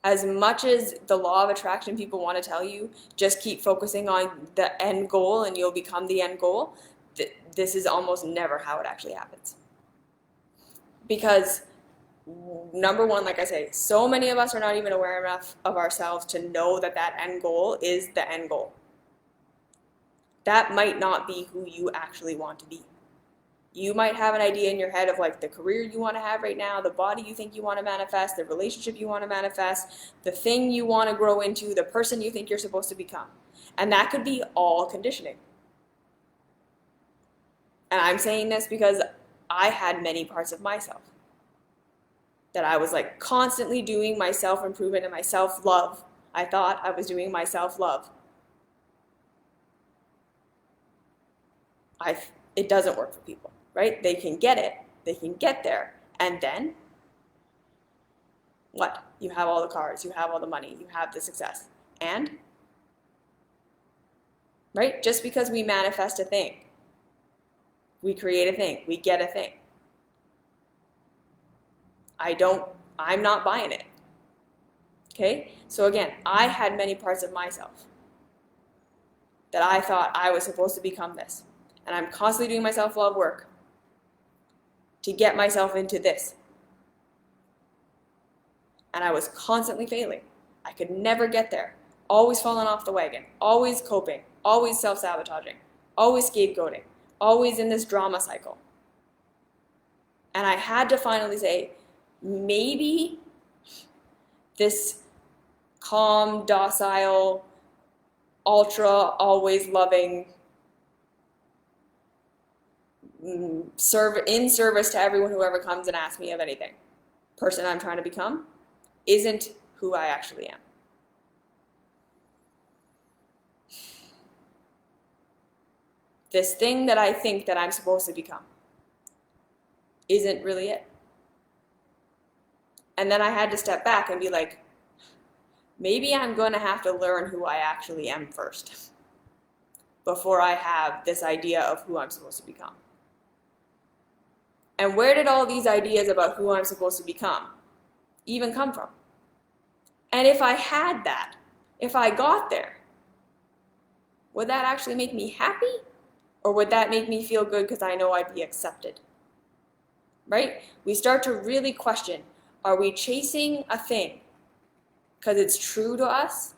As much as the law of attraction people want to tell you, just keep focusing on the end goal and you'll become the end goal, this is almost never how it actually happens. Because number one, like I say, so many of us are not even aware enough of ourselves to know that that end goal is the end goal. That might not be who you actually want to be. You might have an idea in your head of like the career you want to have right now, the body you think you want to manifest, the relationship you want to manifest, the thing you want to grow into, the person you think you're supposed to become. And that could be all conditioning. And I'm saying this because I had many parts of myself that I was like constantly doing my self-improvement and my self-love. I thought I was doing my self-love. It doesn't work for people, right? They can get it, they can get there, and then what? You have all the cars, you have all the money, you have the success, and right? Just because we manifest a thing, we create a thing, we get a thing. I'm not buying it. Okay? So again, I had many parts of myself that I thought I was supposed to become this. And I'm constantly doing my self-love work to get myself into this. And I was constantly failing. I could never get there. Always falling off the wagon. Always coping. Always self-sabotaging. Always scapegoating. Always in this drama cycle. And I had to finally say, maybe this calm, docile, ultra, always loving, in service to everyone who ever comes and asks me of anything, person I'm trying to become, isn't who I actually am. This thing that I think that I'm supposed to become isn't really it. And then I had to step back and be like, maybe I'm going to have to learn who I actually am first before I have this idea of who I'm supposed to become. And where did all these ideas about who I'm supposed to become even come from? And if I had that, if I got there, would that actually make me happy? Or would that make me feel good because I know I'd be accepted? Right? We start to really question, are we chasing a thing because it's true to us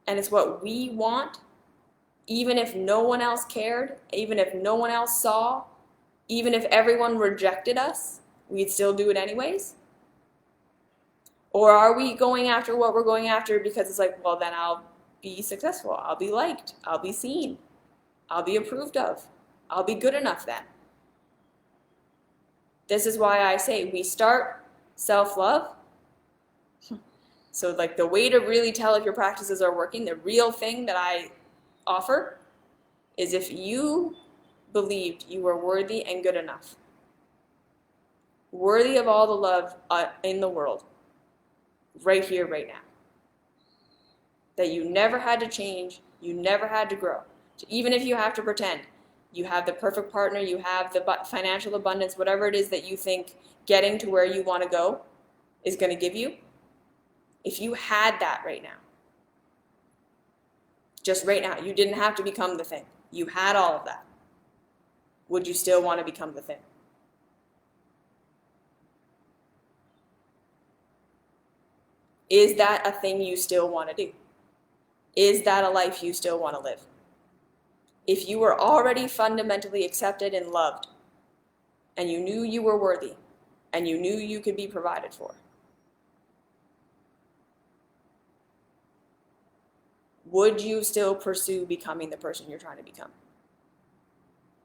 and it's what we want, even if no one else cared, even if no one else saw, even if everyone rejected us, we'd still do it anyways? Or are we going after what we're going after because it's like, well, then I'll be successful, I'll be liked, I'll be seen, I'll be approved of. I'll be good enough then. This is why I say we start self-love. So like the way to really tell if your practices are working, the real thing that I offer is if you believed you were worthy and good enough, worthy of all the love in the world, right here, right now. That you never had to change, you never had to grow. So even if you have to pretend you have the perfect partner, you have the financial abundance, whatever it is that you think getting to where you want to go is going to give you, if you had that right now, just right now, you didn't have to become the thing. You had all of that. Would you still want to become the thing? Is that a thing you still want to do? Is that a life you still want to live? If you were already fundamentally accepted and loved, and you knew you were worthy, and you knew you could be provided for, would you still pursue becoming the person you're trying to become?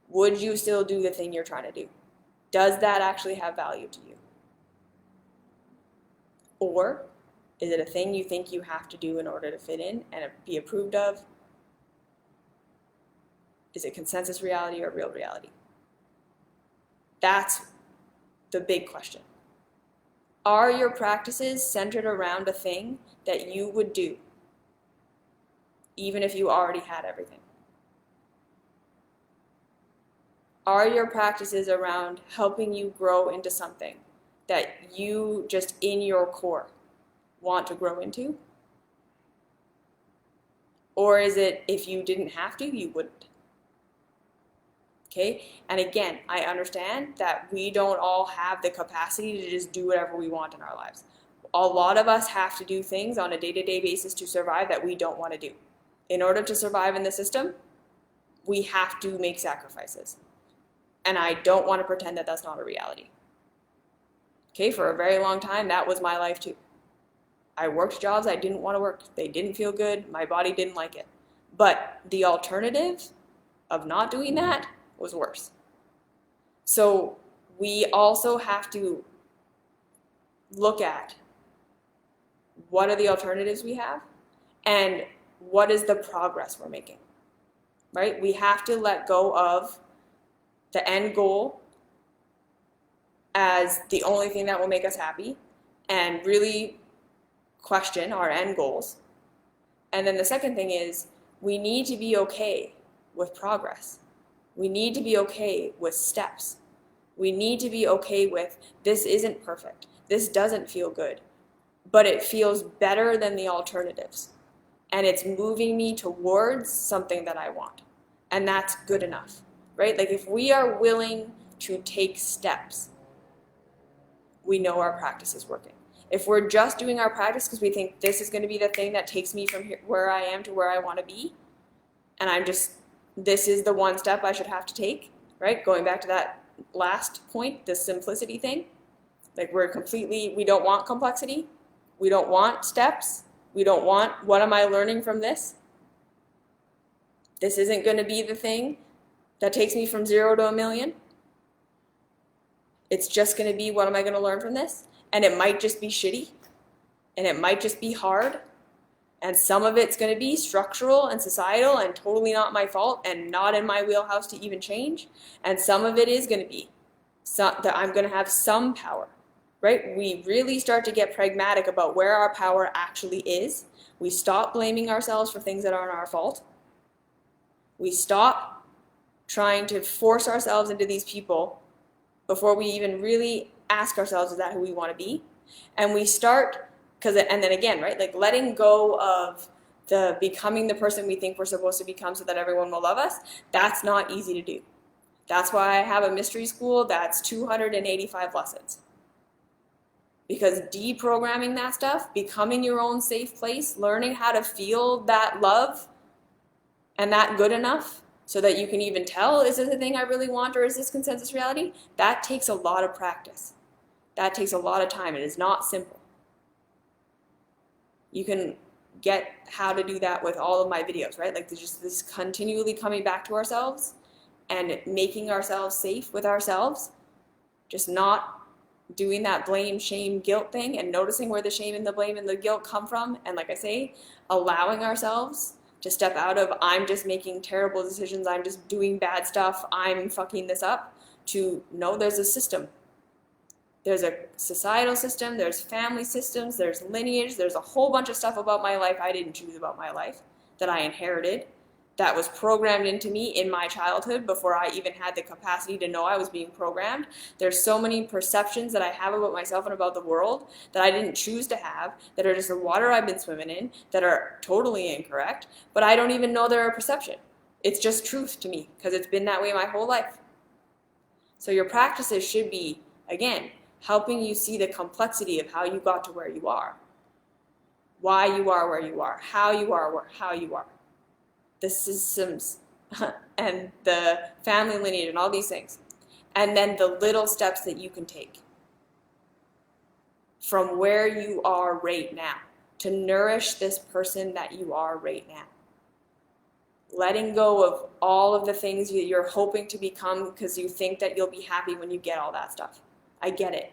Would you still do the thing you're trying to do? Does that actually have value to you? Or is it a thing you think you have to do in order to fit in and be approved of? Is it consensus reality or real reality? That's the big question. Are your practices centered around a thing that you would do even if you already had everything? Are your practices around helping you grow into something that you just in your core want to grow into? Or is it if you didn't have to, you wouldn't? Okay, and again, I understand that we don't all have the capacity to just do whatever we want in our lives. A lot of us have to do things on a day-to-day basis to survive that we don't want to do. In order to survive in the system, we have to make sacrifices. And I don't want to pretend that that's not a reality. Okay, for a very long time, that was my life too. I worked jobs I didn't want to work. They didn't feel good. My body didn't like it. But the alternative of not doing that was worse. So we also have to look at what are the alternatives we have and what is the progress we're making, right? We have to let go of the end goal as the only thing that will make us happy and really question our end goals. And then the second thing is we need to be okay with progress. We need to be okay with steps. We need to be okay with this isn't perfect. This doesn't feel good, but it feels better than the alternatives. And it's moving me towards something that I want. And that's good enough, right? Like if we are willing to take steps, we know our practice is working. If we're just doing our practice because we think this is going to be the thing that takes me from here, where I am to where I want to be, and this is the one step I should have to take, right? Going back to that last point, the simplicity thing. Like we don't want complexity. We don't want steps. We don't want, what am I learning from this? This isn't going to be the thing that takes me from 0 to 1,000,000. It's just going to be, what am I going to learn from this? And it might just be shitty. And it might just be hard. And some of it's going to be structural and societal and totally not my fault and not in my wheelhouse to even change. And some of it is going to be that I'm going to have some power, right? We really start to get pragmatic about where our power actually is. We stop blaming ourselves for things that aren't our fault. We stop trying to force ourselves into these people before we even really ask ourselves, is that who we want to be? And we start, and then again, right, like letting go of the becoming the person we think we're supposed to become so that everyone will love us, that's not easy to do. That's why I have a mystery school that's 285 lessons. Because deprogramming that stuff, becoming your own safe place, learning how to feel that love and that good enough so that you can even tell, is this the thing I really want or is this consensus reality? That takes a lot of practice. That takes a lot of time. It is not simple. You can get how to do that with all of my videos, right? Like there's just this continually coming back to ourselves and making ourselves safe with ourselves, just not doing that blame, shame, guilt thing, and noticing where the shame and the blame and the guilt come from. And like I say, allowing ourselves to step out of I'm just making terrible decisions, I'm just doing bad stuff, I'm fucking this up, to no, there's a system. There's a societal system, there's family systems, there's lineage, there's a whole bunch of stuff about my life I didn't choose about my life that I inherited, that was programmed into me in my childhood before I even had the capacity to know I was being programmed. There's so many perceptions that I have about myself and about the world that I didn't choose to have, that are just the water I've been swimming in, that are totally incorrect, but I don't even know they're a perception. It's just truth to me because it's been that way my whole life. So your practices should be, again, helping you see the complexity of how you got to where you are, why you are where you are, how you are how you are, the systems and the family lineage and all these things, and then the little steps that you can take from where you are right now to nourish this person that you are right now. Letting go of all of the things that you're hoping to become because you think that you'll be happy when you get all that stuff. I get it.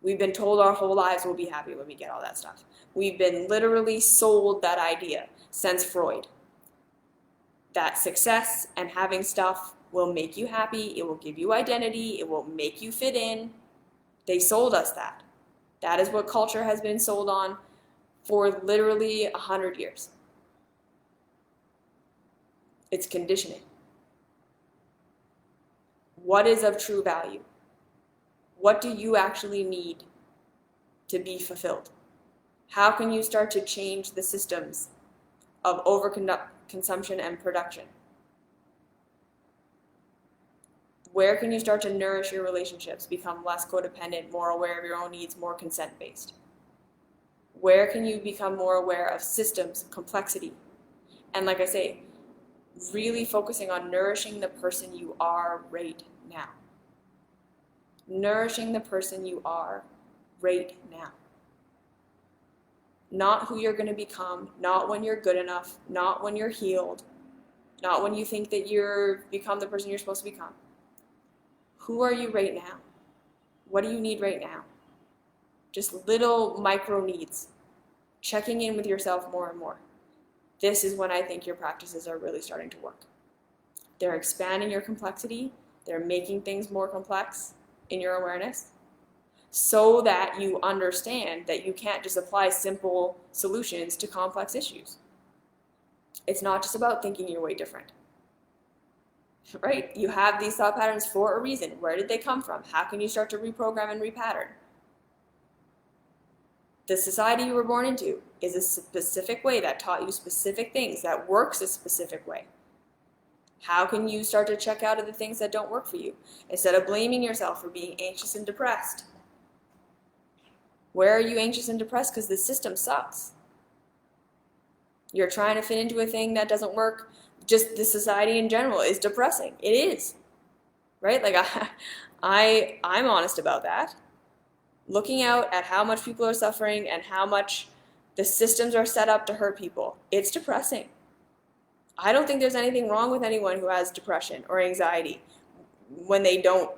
We've been told our whole lives we'll be happy when we get all that stuff. We've been literally sold that idea since Freud. That success and having stuff will make you happy, it will give you identity, it will make you fit in. They sold us that. That is what culture has been sold on for literally 100 years. It's conditioning. What is of true value? What do you actually need to be fulfilled? How can you start to change the systems of overconsumption and production? Where can you start to nourish your relationships, become less codependent, more aware of your own needs, more consent-based? Where can you become more aware of systems, complexity? And like I say, really focusing on nourishing the person you are right now. Nourishing the person you are right now. Not who you're going to become, not when you're good enough, not when you're healed, not when you think that you're become the person you're supposed to become. Who are you right now? What do you need right now? Just little micro needs. Checking in with yourself more and more. This is when I think your practices are really starting to work. They're expanding your complexity. They're making things more complex in your awareness so that you understand that you can't just apply simple solutions to complex issues. It's not just about thinking your way different, right? You have these thought patterns for a reason. Where did they come from? How can you start to reprogram and repattern? The society you were born into is a specific way that taught you specific things, that works a specific way. How can you start to check out of the things that don't work for you instead of blaming yourself for being anxious and depressed? Where are you anxious and depressed? Because the system sucks. You're trying to fit into a thing that doesn't work. Just the society in general is depressing. It is, right? Like I'm honest about that. Looking out at how much people are suffering and how much the systems are set up to hurt people, it's depressing. I don't think there's anything wrong with anyone who has depression or anxiety when they don't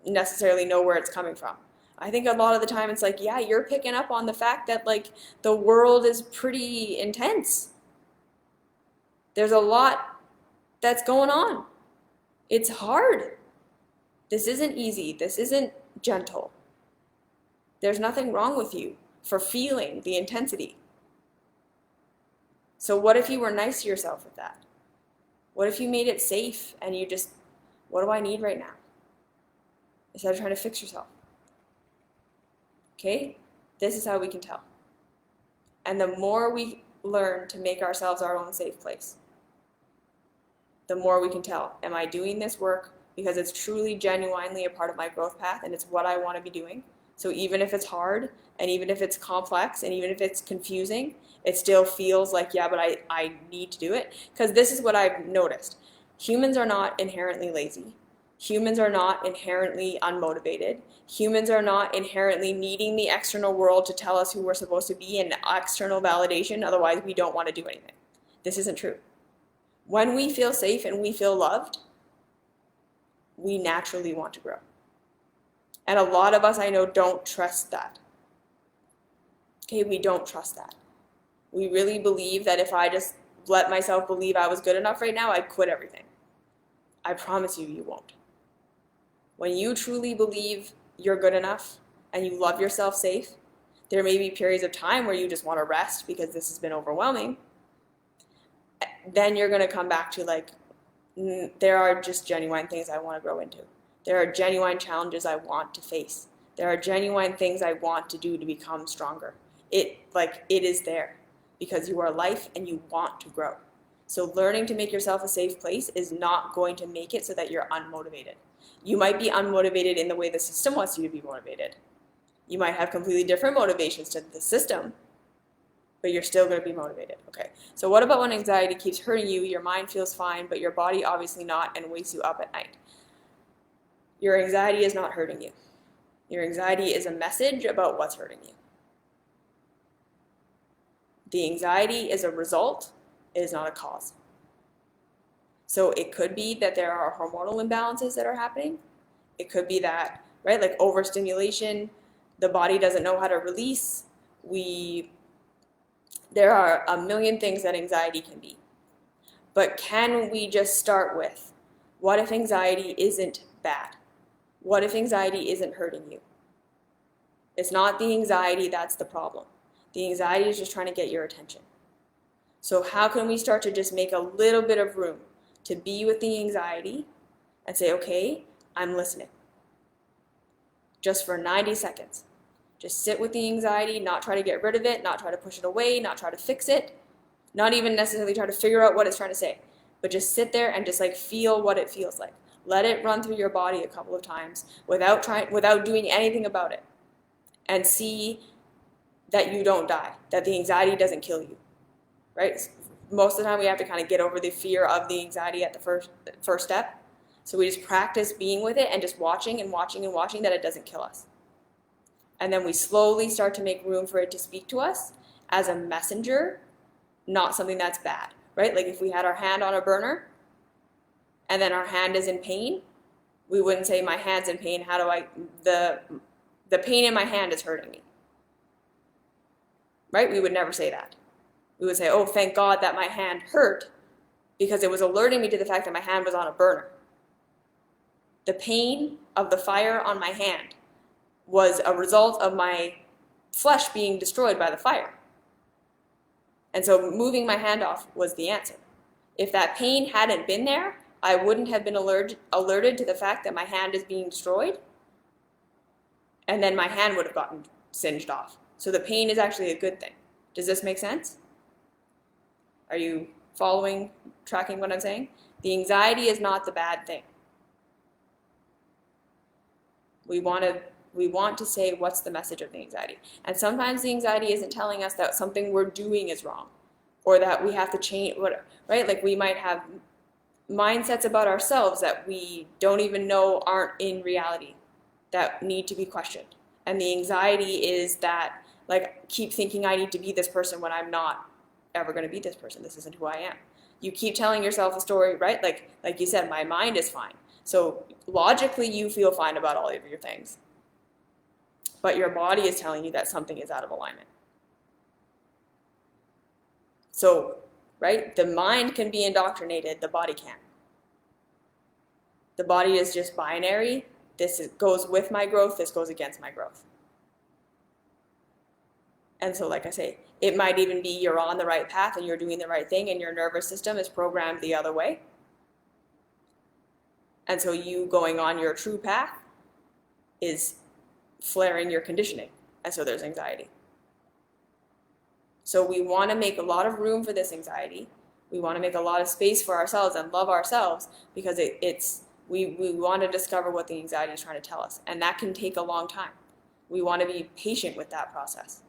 necessarily know where it's coming from. I think a lot of the time it's like, yeah, you're picking up on the fact that like the world is pretty intense. There's a lot that's going on. It's hard. This isn't easy. This isn't gentle. There's nothing wrong with you for feeling the intensity. So what if you were nice to yourself with that? What if you made it safe and you just, what do I need right now? Instead of trying to fix yourself. Okay? This is how we can tell. And the more we learn to make ourselves our own safe place, the more we can tell, am I doing this work because it's truly, genuinely a part of my growth path and it's what I want to be doing? So even if it's hard and even if it's complex and even if it's confusing, it still feels like, yeah, but I need to do it. Because this is what I've noticed. Humans are not inherently lazy. Humans are not inherently unmotivated. Humans are not inherently needing the external world to tell us who we're supposed to be and external validation, otherwise we don't want to do anything. This isn't true. When we feel safe and we feel loved, we naturally want to grow. And a lot of us, I know, don't trust that. Okay, we don't trust that. We really believe that if I just let myself believe I was good enough right now, I'd quit everything. I promise you, you won't. When you truly believe you're good enough and you love yourself safe, there may be periods of time where you just want to rest because this has been overwhelming. Then you're going to come back to like, there are just genuine things I want to grow into. There are genuine challenges I want to face. There are genuine things I want to do to become stronger. It is there because you are life and you want to grow. So learning to make yourself a safe place is not going to make it so that you're unmotivated. You might be unmotivated in the way the system wants you to be motivated. You might have completely different motivations to the system, but you're still going to be motivated. Okay, so what about when anxiety keeps hurting you, your mind feels fine, but your body obviously not, and wakes you up at night? Your anxiety is not hurting you. Your anxiety is a message about what's hurting you. The anxiety is a result, it is not a cause. So it could be that there are hormonal imbalances that are happening. It could be that, right, like overstimulation, the body doesn't know how to release. There are a million things that anxiety can be. But can we just start with, what if anxiety isn't bad? What if anxiety isn't hurting you? It's not the anxiety that's the problem. The anxiety is just trying to get your attention. So how can we start to just make a little bit of room to be with the anxiety and say, okay, I'm listening. Just for 90 seconds. Just sit with the anxiety, not try to get rid of it, not try to push it away, not try to fix it, not even necessarily try to figure out what it's trying to say, but just sit there and just like feel what it feels like. Let it run through your body a couple of times without doing anything about it, and see that you don't die, that the anxiety doesn't kill you, right? Most of the time we have to kind of get over the fear of the anxiety at the first step. So we just practice being with it and just watching and watching and watching that it doesn't kill us. And then we slowly start to make room for it to speak to us as a messenger, not something that's bad, right? Like if we had our hand on a burner and then our hand is in pain, we wouldn't say my hand's in pain, the pain in my hand is hurting me, right? We would never say that. We would say, oh, thank God that my hand hurt because it was alerting me to the fact that my hand was on a burner. The pain of the fire on my hand was a result of my flesh being destroyed by the fire. And so moving my hand off was the answer. If that pain hadn't been there, I wouldn't have been alerted to the fact that my hand is being destroyed, and then my hand would have gotten singed off. So the pain is actually a good thing. Does this make sense? Are you tracking what I'm saying? The anxiety is not the bad thing. We want to say, what's the message of the anxiety? And sometimes the anxiety isn't telling us that something we're doing is wrong, or that we have to change, right? Like we might have mindsets about ourselves that we don't even know aren't in reality, that need to be questioned. And the anxiety is that, like, keep thinking I need to be this person when I'm not ever going to be this person. This isn't who I am. You keep telling yourself a story, right? Like you said, my mind is fine. So logically you feel fine about all of your things. But your body is telling you that something is out of alignment. So, right, the mind can be indoctrinated, the body can't. The body is just binary. Goes with my growth, this goes against my growth. And so, like I say, it might even be you're on the right path and you're doing the right thing and your nervous system is programmed the other way. And so you going on your true path is flaring your conditioning. And so there's anxiety. So we want to make a lot of room for this anxiety. We want to make a lot of space for ourselves and love ourselves because we want to discover what the anxiety is trying to tell us. And that can take a long time. We want to be patient with that process.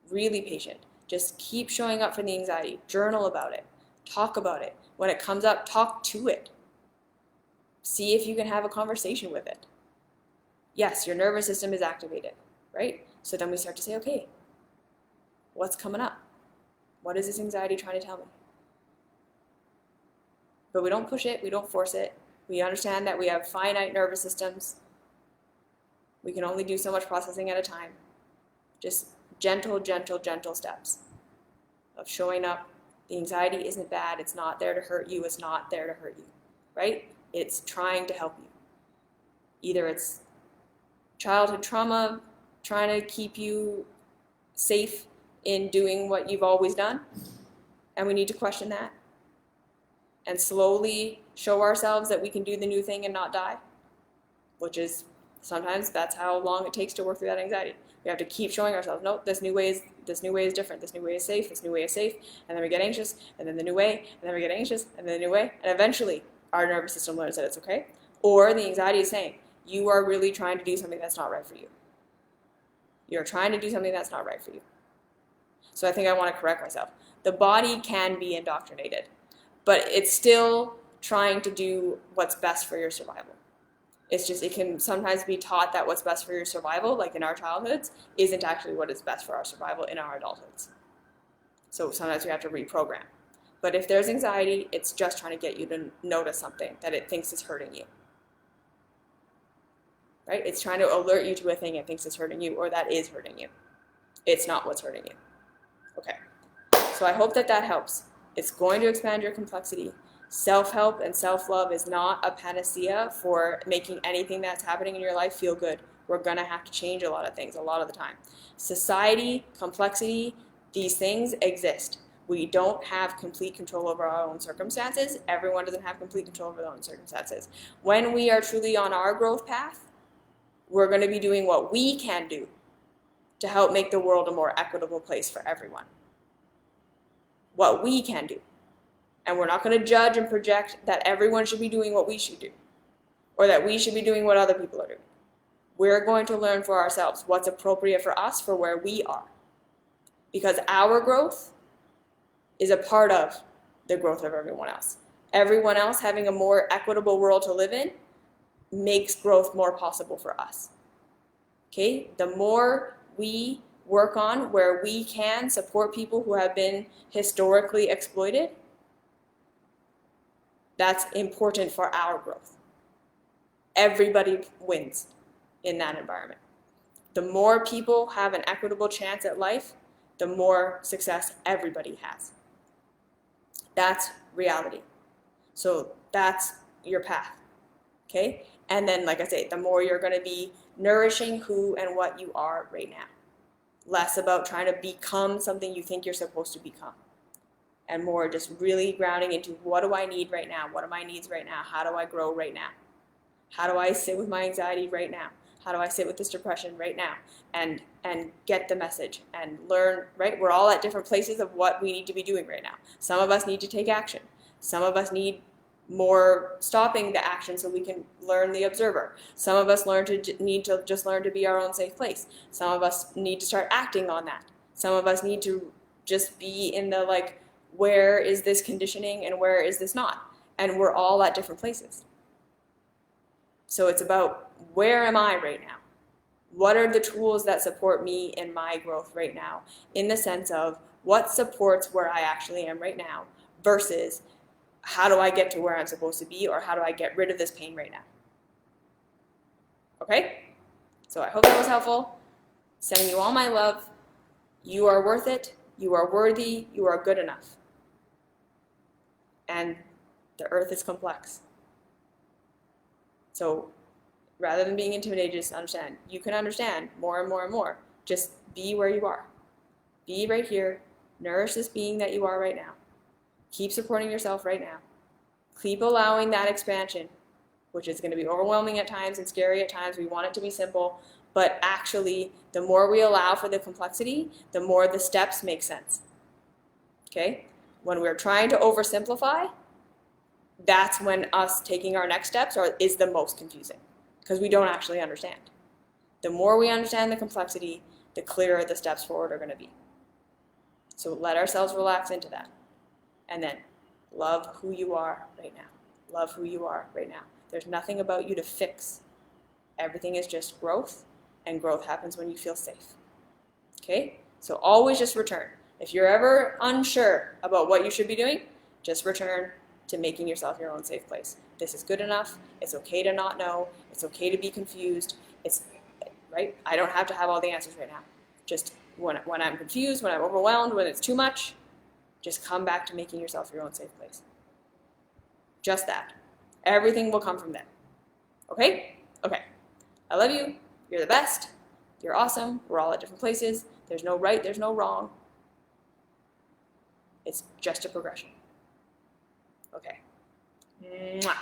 Really patient. Just keep showing up for the anxiety. Journal about it. Talk about it. When it comes up, talk to it. See if you can have a conversation with it. Yes, your nervous system is activated, right? So then we start to say, okay, what's coming up? What is this anxiety trying to tell me? But we don't push it, we don't force it. We understand that we have finite nervous systems. We can only do so much processing at a time. Just gentle, gentle, gentle steps of showing up. The anxiety isn't bad. It's not there to hurt you. It's not there to hurt you, right? It's trying to help you. Either it's childhood trauma trying to keep you safe in doing what you've always done, and we need to question that and slowly show ourselves that we can do the new thing and not die, which is sometimes that's how long it takes to work through that anxiety. We have to keep showing ourselves, nope, this new way is different, this new way is safe, this new way is safe, and then we get anxious, and then the new way, and then we get anxious, and then the new way, and eventually our nervous system learns that it's okay. Or the anxiety is saying, you are really trying to do something that's not right for you. You're trying to do something that's not right for you. So I think I want to correct myself. The body can be indoctrinated, but it's still trying to do what's best for your survival. It's just, it can sometimes be taught that what's best for your survival, like in our childhoods, isn't actually what is best for our survival in our adulthoods. So sometimes we have to reprogram. But if there's anxiety, it's just trying to get you to notice something that it thinks is hurting you. Right? It's trying to alert you to a thing it thinks is hurting you or that is hurting you. It's not what's hurting you. Okay. So I hope that helps. It's going to expand your complexity. Self-help and self-love is not a panacea for making anything that's happening in your life feel good. We're going to have to change a lot of things a lot of the time. Society, complexity, these things exist. We don't have complete control over our own circumstances. Everyone doesn't have complete control over their own circumstances. When we are truly on our growth path, we're going to be doing what we can do to help make the world a more equitable place for everyone. What we can do. And we're not going to judge and project that everyone should be doing what we should do, or that we should be doing what other people are doing. We're going to learn for ourselves what's appropriate for us for where we are. Because our growth is a part of the growth of everyone else. Everyone else having a more equitable world to live in makes growth more possible for us. Okay? The more we work on where we can support people who have been historically exploited, that's important for our growth. Everybody wins in that environment. The more people have an equitable chance at life, the more success everybody has. That's reality. So that's your path. Okay? And then, like I say, the more you're going to be nourishing who and what you are right now. Less about trying to become something you think you're supposed to become. And more just really grounding into what do I need right now? What are my needs right now? How do I grow right now? How do I sit with my anxiety right now? How do I sit with this depression right now? And get the message and learn, right? We're all at different places of what we need to be doing right now. Some of us need to take action. Some of us need more stopping the action so we can learn the observer. Some of us need to just learn to be our own safe place. Some of us need to start acting on that. Some of us need to just be in the like, where is this conditioning and where is this not? And we're all at different places. So it's about where am I right now? What are the tools that support me in my growth right now? In the sense of what supports where I actually am right now versus how do I get to where I'm supposed to be or how do I get rid of this pain right now? Okay? So I hope that was helpful. Sending you all my love. You are worth it. You are worthy. You are good enough. And the earth is complex. So rather than being intimidated, just understand. You can understand more and more and more. Just be where you are. Be right here. Nourish this being that you are right now. Keep supporting yourself right now. Keep allowing that expansion, which is going to be overwhelming at times and scary at times. We want it to be simple. But actually, the more we allow for the complexity, the more the steps make sense. Okay? When we're trying to oversimplify, that's when us taking our next steps is the most confusing because we don't actually understand. The more we understand the complexity, the clearer the steps forward are going to be. So let ourselves relax into that. And then love who you are right now. Love who you are right now. There's nothing about you to fix. Everything is just growth, and growth happens when you feel safe. Okay? So always just return. If you're ever unsure about what you should be doing, just return to making yourself your own safe place. This is good enough. It's okay to not know. It's okay to be confused. It's right. I don't have to have all the answers right now. Just when I'm confused, when I'm overwhelmed, when it's too much, just come back to making yourself your own safe place. Just that. Everything will come from there. Okay? Okay. I love you. You're the best. You're awesome. We're all at different places. There's no right. There's no wrong. It's just a progression. Okay. Mwah.